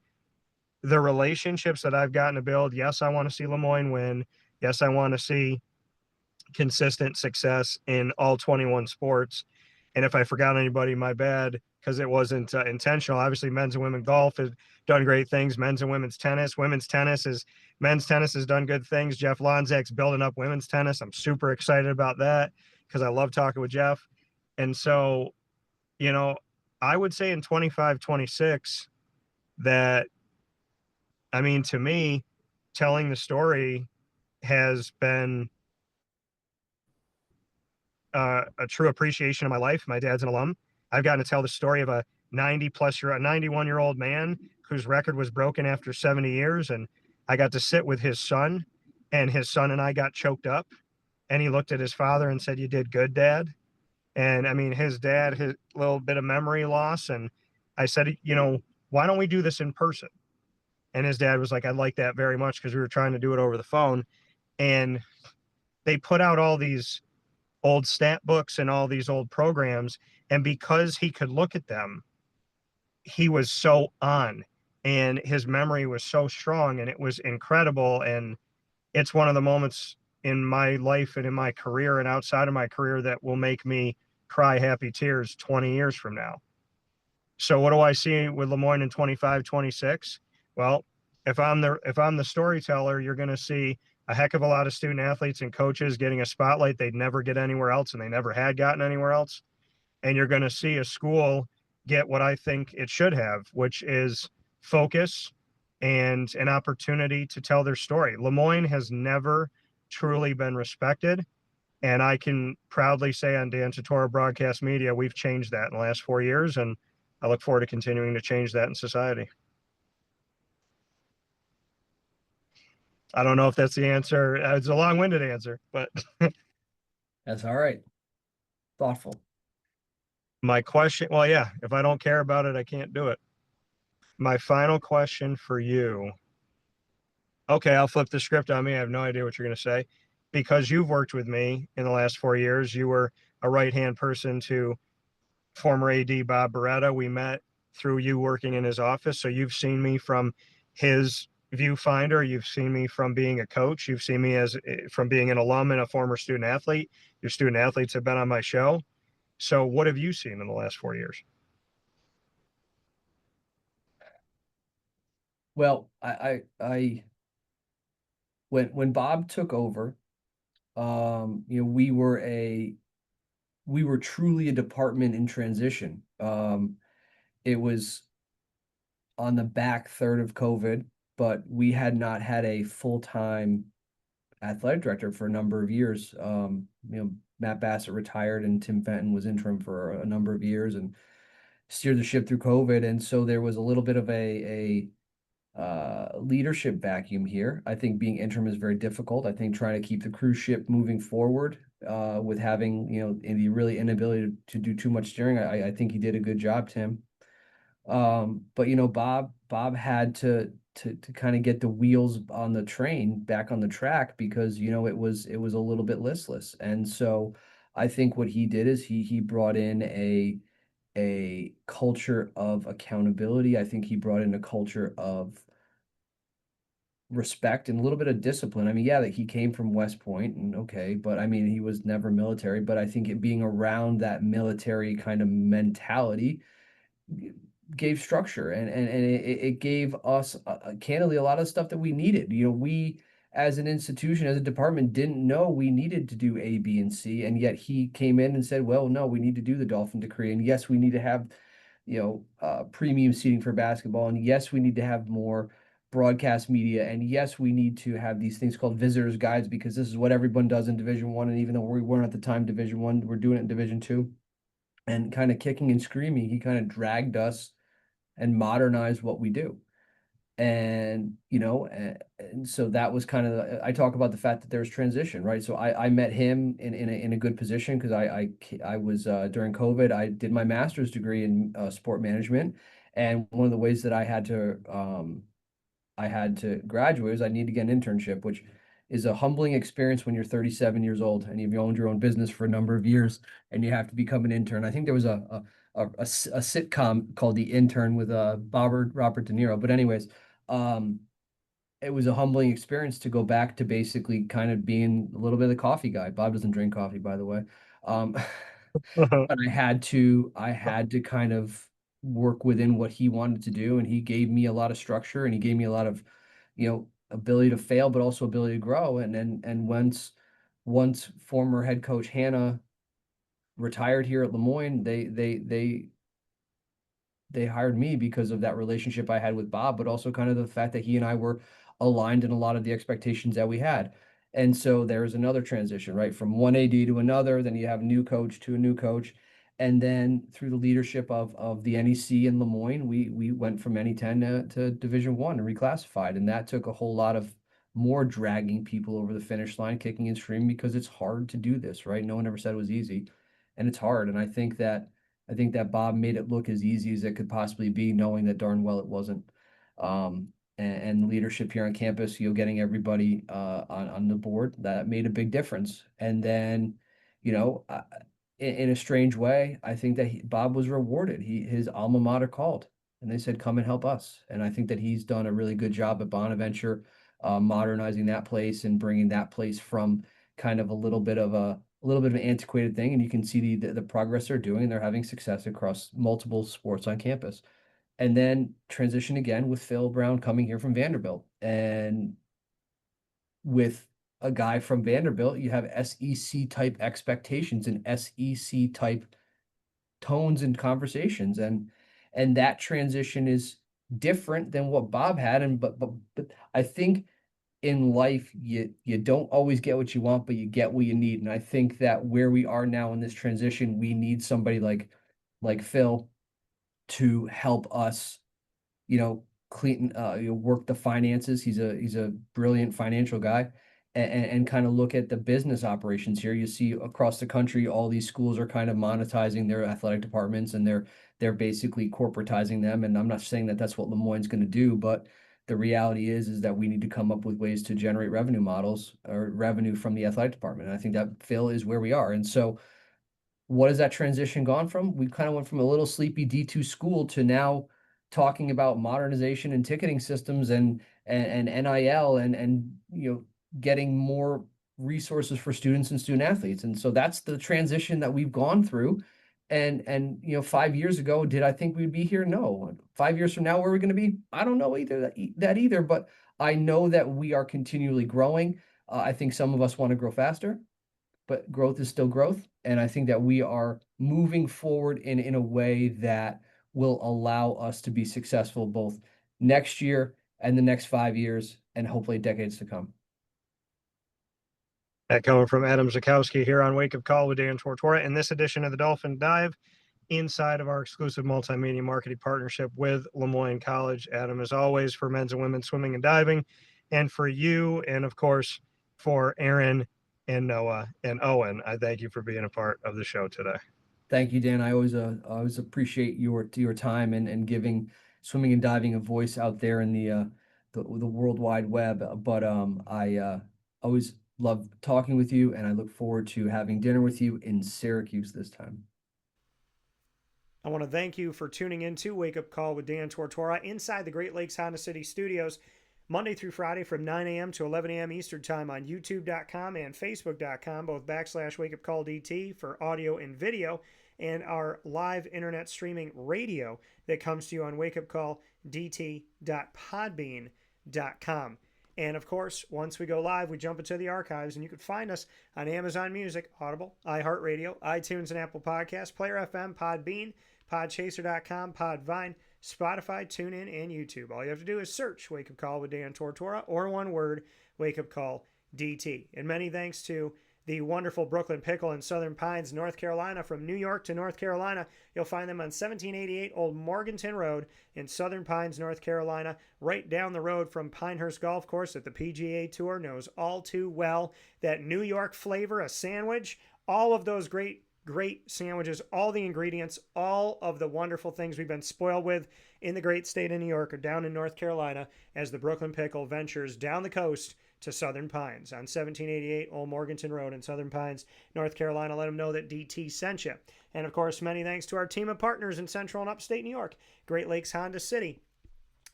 the relationships that I've gotten to build, yes, I want to see Lemoyne win. Yes, I want to see consistent success in all 21 sports. And if I forgot anybody, my bad, because it wasn't intentional. Obviously, men's and women's golf has done great things. Men's and women's tennis. Men's tennis has done good things. Jeff Lonzak's building up women's tennis. I'm super excited about that because I love talking with Jeff. And so, I would say in 25, 26 that, I mean, to me, telling the story has been a true appreciation of my life. My dad's an alum. I've gotten to tell the story of a 91-year-old man whose record was broken after 70 years. And I got to sit with his son, and his son and I got choked up, and he looked at his father and said, "You did good, Dad." And I mean, his dad, his little bit of memory loss. And I said, why don't we do this in person? And his dad was like, I'd like that very much, because we were trying to do it over the phone. And they put out all these old stat books and all these old programs. And because he could look at them, he was so on, and his memory was so strong, and it was incredible. And it's one of the moments in my life and in my career and outside of my career that will make me cry happy tears 20 years from now. So what do I see with Lemoyne in 25, 26? Well, if I'm the storyteller, you're going to see a heck of a lot of student athletes and coaches getting a spotlight they'd never get anywhere else, and they never had gotten anywhere else. And you're going to see a school get what I think it should have, which is focus and an opportunity to tell their story. Lemoyne has never truly been respected. And I can proudly say on Dan Tortora Broadcast Media, we've changed that in the last 4 years. And I look forward to continuing to change that in society. I don't know if that's the answer. It's a long-winded answer, but That's all right. Thoughtful. my question, well, yeah, if I don't care about it, I can't do it. My final question for you. Okay, I'll flip the script on me. I have no idea what you're going to say. Because you've worked with me in the last 4 years, you were a right-hand person to former AD Bob Beretta. We met through you working in his office. So you've seen me from his viewfinder. You've seen me from being a coach. You've seen me from being an alum and a former student athlete. Your student athletes have been on my show. So what have you seen in the last 4 years? Well, when Bob took over, we were truly a department in transition. It was on the back third of COVID, but we had not had a full-time athletic director for a number of years. Matt Bassett retired, and Tim Fenton was interim for a number of years and steered the ship through COVID. And so there was a little bit of a leadership vacuum here. I think being interim is very difficult. I think trying to keep the cruise ship moving forward with having, the really inability to do too much steering. I think he did a good job, Tim. But Bob had to kind of get the wheels on the train back on the track because it was a little bit listless. And so I think what he did is he brought in a culture of accountability. I think he brought in a culture of respect and a little bit of discipline. I mean, yeah, that he came from West Point and okay, but I mean, he was never military, but I think it being around that military kind of mentality gave structure and it gave us candidly a lot of stuff that we needed. We as an institution, as a department, didn't know we needed to do A, B, and C, and yet he came in and said, well, no, we need to do the Dolphin Decree, and yes, we need to have premium seating for basketball, and yes, we need to have more broadcast media, and yes, we need to have these things called visitors guides because this is what everyone does in Division 1, and even though we weren't at the time Division 1, we're doing it in Division 2, and kind of kicking and screaming, he kind of dragged us and modernize what we do. And so that was kind of, I talk about the fact that there's transition, right? So I met him in a good position because I was during COVID, I did my master's degree in sport management. And one of the ways that I had to graduate is I need to get an internship, which is a humbling experience when you're 37 years old and you've owned your own business for a number of years and you have to become an intern. I think there was a sitcom called The Intern with Robert De Niro. But anyways, it was a humbling experience to go back to basically kind of being a little bit of the coffee guy. Bob doesn't drink coffee, by the way. But I had to kind of work within what he wanted to do, and he gave me a lot of structure, and he gave me a lot of, ability to fail, but also ability to grow. And once former head coach Hannah retired here at Lemoyne, they hired me because of that relationship I had with Bob, but also kind of the fact that he and I were aligned in a lot of the expectations that we had. And so there's another transition, right? From one AD to another, then you have a new coach to a new coach. And then through the leadership of the NEC in Lemoyne, we went from NE10 to Division 1 and reclassified. And that took a whole lot of more dragging people over the finish line, kicking and screaming, because it's hard to do this, right? No one ever said it was easy. And it's hard. And I think that Bob made it look as easy as it could possibly be, knowing that darn well it wasn't. And leadership here on campus, getting everybody on the board, that made a big difference. And then, in a strange way, I think that Bob was rewarded. His alma mater called, and they said, "Come and help us." And I think that he's done a really good job at Bonaventure, modernizing that place and bringing that place from kind of a little bit of an antiquated thing, and you can see the progress they're doing, and they're having success across multiple sports on campus. And then transition again with Phil Brown coming here from Vanderbilt. And with a guy from Vanderbilt, you have SEC type expectations and SEC type tones and conversations. And that transition is different than what Bob had. And but I think in life you don't always get what you want, but you get what you need. And I think that where we are now in this transition, we need somebody like Phil to help us, clean work the finances. He's a brilliant financial guy, and kind of look at the business operations here. You see across the country, all these schools are kind of monetizing their athletic departments, and they're basically corporatizing them. And I'm not saying that that's what Lemoyne's going to do, but the reality is that we need to come up with ways to generate revenue models or revenue from the athletic department. And I think that Phil is where we are. And so what has that transition gone from? We kind of went from a little sleepy D2 school to now talking about modernization and ticketing systems and NIL and getting more resources for students and student athletes. And so that's the transition that we've gone through. And 5 years ago, did I think we'd be here? No. 5 years from now, where are we going to be? I don't know that either, but I know that we are continually growing. I think some of us want to grow faster, but growth is still growth. And I think that we are moving forward in a way that will allow us to be successful both next year and the next 5 years and hopefully decades to come. That coming from Adam Zaczkowski here on Wake Up Call with Dan Tortora in this edition of the Dolphin Dive. inside of our exclusive multimedia marketing partnership with Moyne College. Adam, as always, for men's and women's swimming and diving, and for you, and of course, for Aaron and Noah and Owen, I thank you for being a part of the show today. Thank you, Dan. I always appreciate your time and giving swimming and diving a voice out there in the World Wide Web. But I always love talking with you, and I look forward to having dinner with you in Syracuse this time. I want to thank you for tuning in to Wake Up Call with Dan Tortora inside the Great Lakes Honda City studios, Monday through Friday from 9 a.m. to 11 a.m. Eastern Time on YouTube.com and Facebook.com, both /WakeUpCallDT for audio and video, and our live internet streaming radio that comes to you on WakeUpCallDT.podbean.com. And of course, once we go live, we jump into the archives, and you can find us on Amazon Music, Audible, iHeartRadio, iTunes and Apple Podcasts, Player FM, Podbean, Podchaser.com, Podvine, Spotify, TuneIn, and YouTube. All you have to do is search Wake Up Call with Dan Tortora, or one word, Wake Up Call DT. And many thanks to the wonderful Brooklyn Pickle in Southern Pines, North Carolina. From New York to North Carolina, you'll find them on 1788 Old Morganton Road in Southern Pines, North Carolina, right down the road from Pinehurst Golf Course that the PGA Tour knows all too well. That New York flavor, a sandwich, all of those great sandwiches, all the ingredients, all of the wonderful things we've been spoiled with in the great state of New York are down in North Carolina as the Brooklyn Pickle ventures down the coast to Southern Pines on 1788 Old Morganton Road in Southern Pines, North Carolina. Let them know that DT sent you. And of course, many thanks to our team of partners in Central and Upstate New York, Great Lakes Honda City,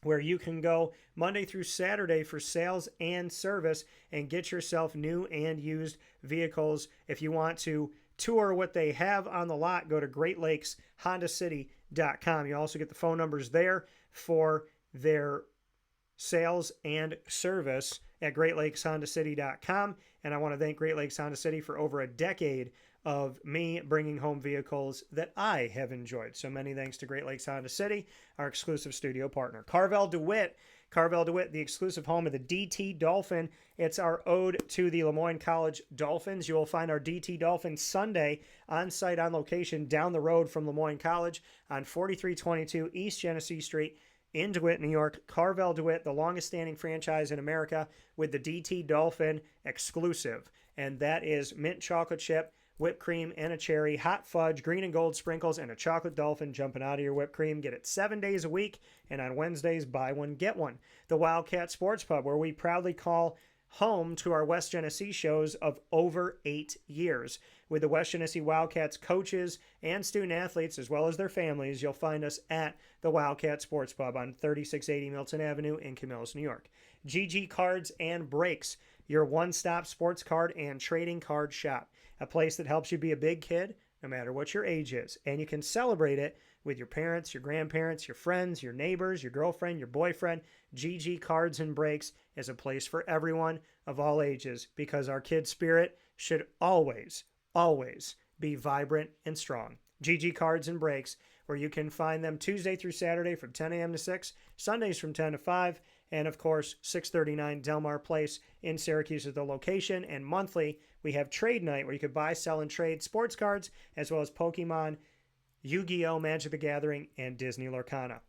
where you can go Monday through Saturday for sales and service and get yourself new and used vehicles. If you want to tour what they have on the lot, go to GreatLakesHondaCity.com. You also get the phone numbers there for their sales and service at GreatLakesHondaCity.com. And I want to thank Great Lakes Honda City for over a decade of me bringing home vehicles that I have enjoyed. So many thanks to Great Lakes Honda City, our exclusive studio partner. Carvel DeWitt, the exclusive home of the DT Dolphin. It's our ode to the Moyne College Dolphins. You will find our DT Dolphin Sunday on site, on location, down the road from Moyne College on 4322 East Genesee Street in DeWitt, New York. Carvel DeWitt, the longest standing franchise in America with the DT Dolphin exclusive. And that is mint chocolate chip, whipped cream, and a cherry, hot fudge, green and gold sprinkles, and a chocolate dolphin jumping out of your whipped cream. Get it 7 days a week, and on Wednesdays, buy one, get one. The Wildcat Sports Pub, where we proudly call home to our West Genesee shows of over 8 years. With the West Genesee Wildcats coaches and student athletes, as well as their families, you'll find us at the Wildcat Sports Pub on 3680 Milton Avenue in Camillus, New York. GG Cards and Breaks, your one-stop sports card and trading card shop. A place that helps you be a big kid, no matter what your age is. And you can celebrate it with your parents, your grandparents, your friends, your neighbors, your girlfriend, your boyfriend. GG Cards and Breaks is a place for everyone of all ages, because our kid spirit should always be vibrant and strong. GG Cards and Breaks, where you can find them Tuesday through Saturday from 10 a.m. to 6, Sundays from 10 to 5, and of course 639 Delmar Place in Syracuse is the location. And monthly we have trade night, where you could buy, sell, and trade sports cards, as well as Pokemon, Yu-Gi-Oh!, Magic the Gathering, and Disney Lorcana.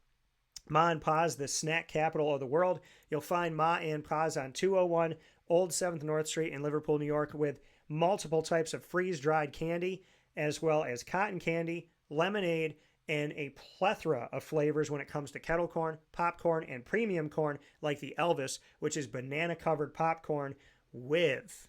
Ma and Pa's, the snack capital of the world. You'll find Ma and Pa's on 201 Old 7th North Street in Liverpool, New York, with multiple types of freeze-dried candy, as well as cotton candy, lemonade, and a plethora of flavors when it comes to kettle corn, popcorn, and premium corn, like the Elvis, which is banana-covered popcorn with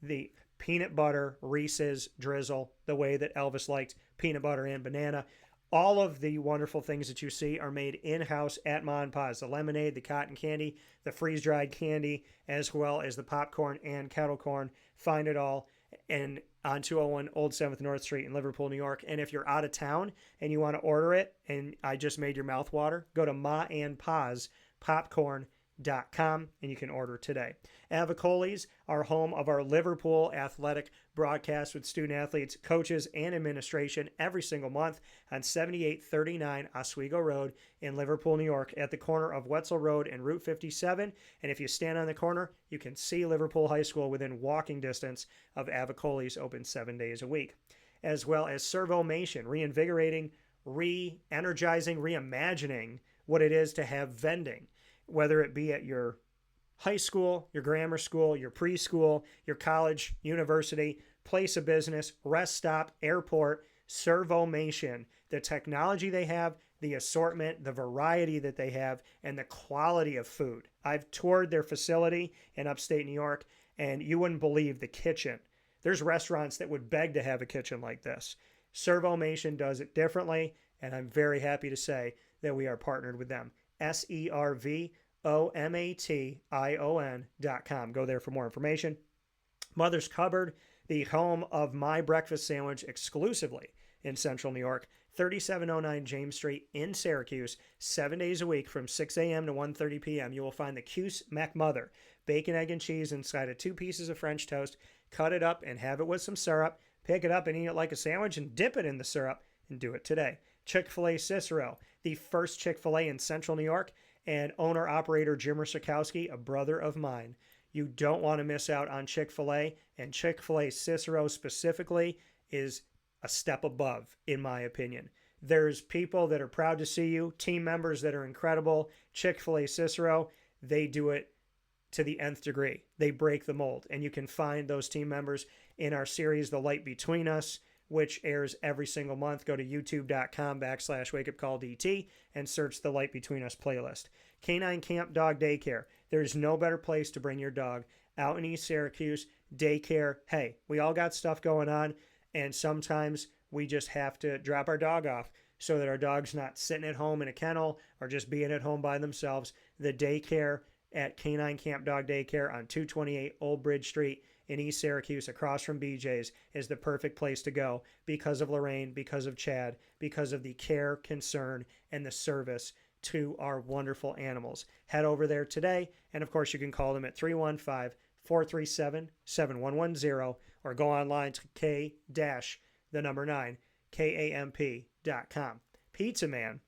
the peanut butter Reese's drizzle, the way that Elvis liked peanut butter and banana. All of the wonderful things that you see are made in-house at Ma and Pa's. The lemonade, the cotton candy, the freeze-dried candy, as well as the popcorn and kettle corn. Find it all and on 201 Old 7th North Street in Liverpool, New York. And if you're out of town and you want to order it, and I just made your mouth water, go to Ma and Pa's popcorn.com and you can order today. Avicoli's, our home of our Liverpool athletic broadcast with student athletes, coaches, and administration every single month on 7839 Oswego Road in Liverpool, New York, at the corner of Wetzel Road and Route 57. And if you stand on the corner, you can see Liverpool High School within walking distance of Avicoli's, open 7 days a week. as well as Servomation, reinvigorating, re-energizing, reimagining what it is to have vending, whether it be at your high school, your grammar school, your preschool, your college, university, place of business, rest stop, airport. Servomation, the technology they have, the assortment, the variety that they have, and the quality of food. I've toured their facility in upstate New York, and you wouldn't believe the kitchen. There's restaurants that would beg to have a kitchen like this. Servomation does it differently, and I'm very happy to say that we are partnered with them. ServOmation.com. Go there for more information. Mother's Cupboard, the home of my breakfast sandwich exclusively in Central New York, 3709 James Street in Syracuse, 7 days a week from 6 a.m. to 1:30 p.m. You will find the Cuse McMother, bacon, egg, and cheese inside of 2 pieces of French toast. Cut it up and have it with some syrup. Pick it up and eat it like a sandwich and dip it in the syrup, and do it today. Chick-fil-A Cicero, the first Chick-fil-A in Central New York, and owner-operator Jim Zaczkowski, a brother of mine. You don't want to miss out on Chick-fil-A, and Chick-fil-A Cicero specifically is a step above, in my opinion. There's people that are proud to see you, team members that are incredible. Chick-fil-A Cicero, they do it to the nth degree. They break the mold, and you can find those team members in our series, The Light Between Us, which airs every single month. Go to youtube.com/WakeUpCallDT and search the Light Between Us playlist. Canine Camp Dog Daycare. There's no better place to bring your dog out in East Syracuse. Daycare. Hey, we all got stuff going on, and sometimes we just have to drop our dog off so that our dog's not sitting at home in a kennel or just being at home by themselves. The daycare at Canine Camp Dog Daycare on 228 Old Bridge Street in East Syracuse, across from BJ's, is the perfect place to go because of Lorraine, because of Chad, because of the care, concern, and the service to our wonderful animals. Head over there today, and of course you can call them at 315-437-7110 or go online to K-9kamp.com. Pizza Man,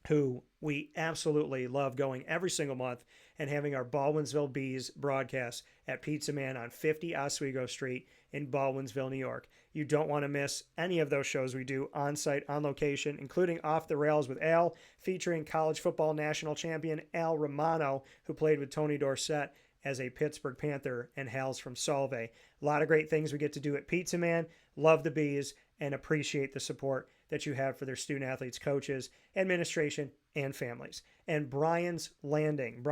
who we absolutely love going every single month and having our Baldwinsville Bees broadcast at Pizza Man on 50 Oswego Street in Baldwinsville, New York. You don't want to miss any of those shows we do on-site, on location, including Off the Rails with Al, featuring college football national champion Al Romano, who played with Tony Dorsett as a Pittsburgh Panther and hails from Solvay. A lot of great things we get to do at Pizza Man. Love the Bees and appreciate the support that you have for their student athletes, coaches, administration, and families. And Brian's Landing,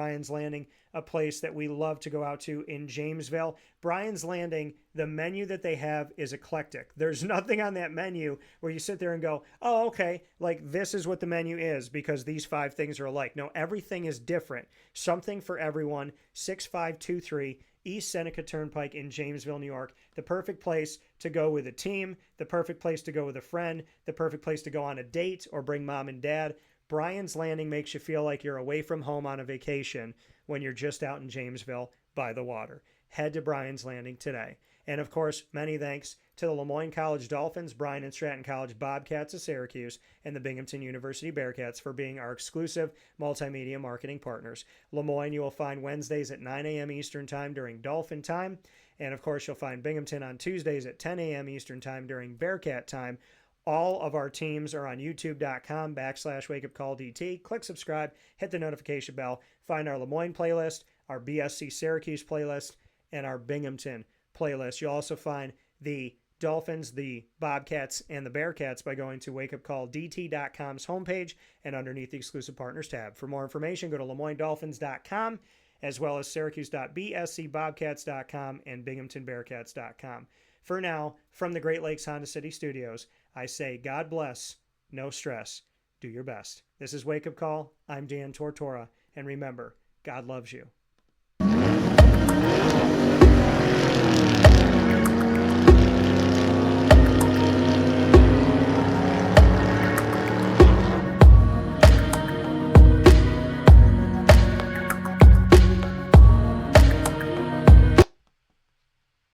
a place that we love to go out to in Jamesville. Brian's Landing, the menu that they have is eclectic. There's nothing on that menu where you sit there and go, oh, okay, like this is what the menu is because these 5 things are alike. No, everything is different. Something for everyone. 6523 East Seneca Turnpike in Jamesville, New York. The perfect place to go with a team, the perfect place to go with a friend, the perfect place to go on a date or bring mom and dad. Brian's Landing makes you feel like you're away from home on a vacation when you're just out in Jamesville by the water. Head to Brian's Landing today. And of course, many thanks to the Moyne College Dolphins, Bryan and Stratton College Bobcats of Syracuse, and the Binghamton University Bearcats for being our exclusive multimedia marketing partners. Moyne, you will find Wednesdays at 9 a.m. Eastern Time during Dolphin Time. And of course, you'll find Binghamton on Tuesdays at 10 a.m. Eastern Time during Bearcat Time. All of our teams are on youtube.com/WakeUpCallDT. Click subscribe, hit the notification bell, find our Moyne playlist, our BSC Syracuse playlist, and our Binghamton playlist. You'll also find the Dolphins, the Bobcats, and the Bearcats by going to WakeUpCallDT.com's homepage and underneath the exclusive partners tab. For more information, go to LeMoyneDolphins.com as well as Syracuse.bscbobcats.com and BinghamtonBearcats.com. For now, from the Great Lakes Honda City Studios, I say God bless, no stress, do your best. This is Wake Up Call. I'm Dan Tortora, and remember, God loves you.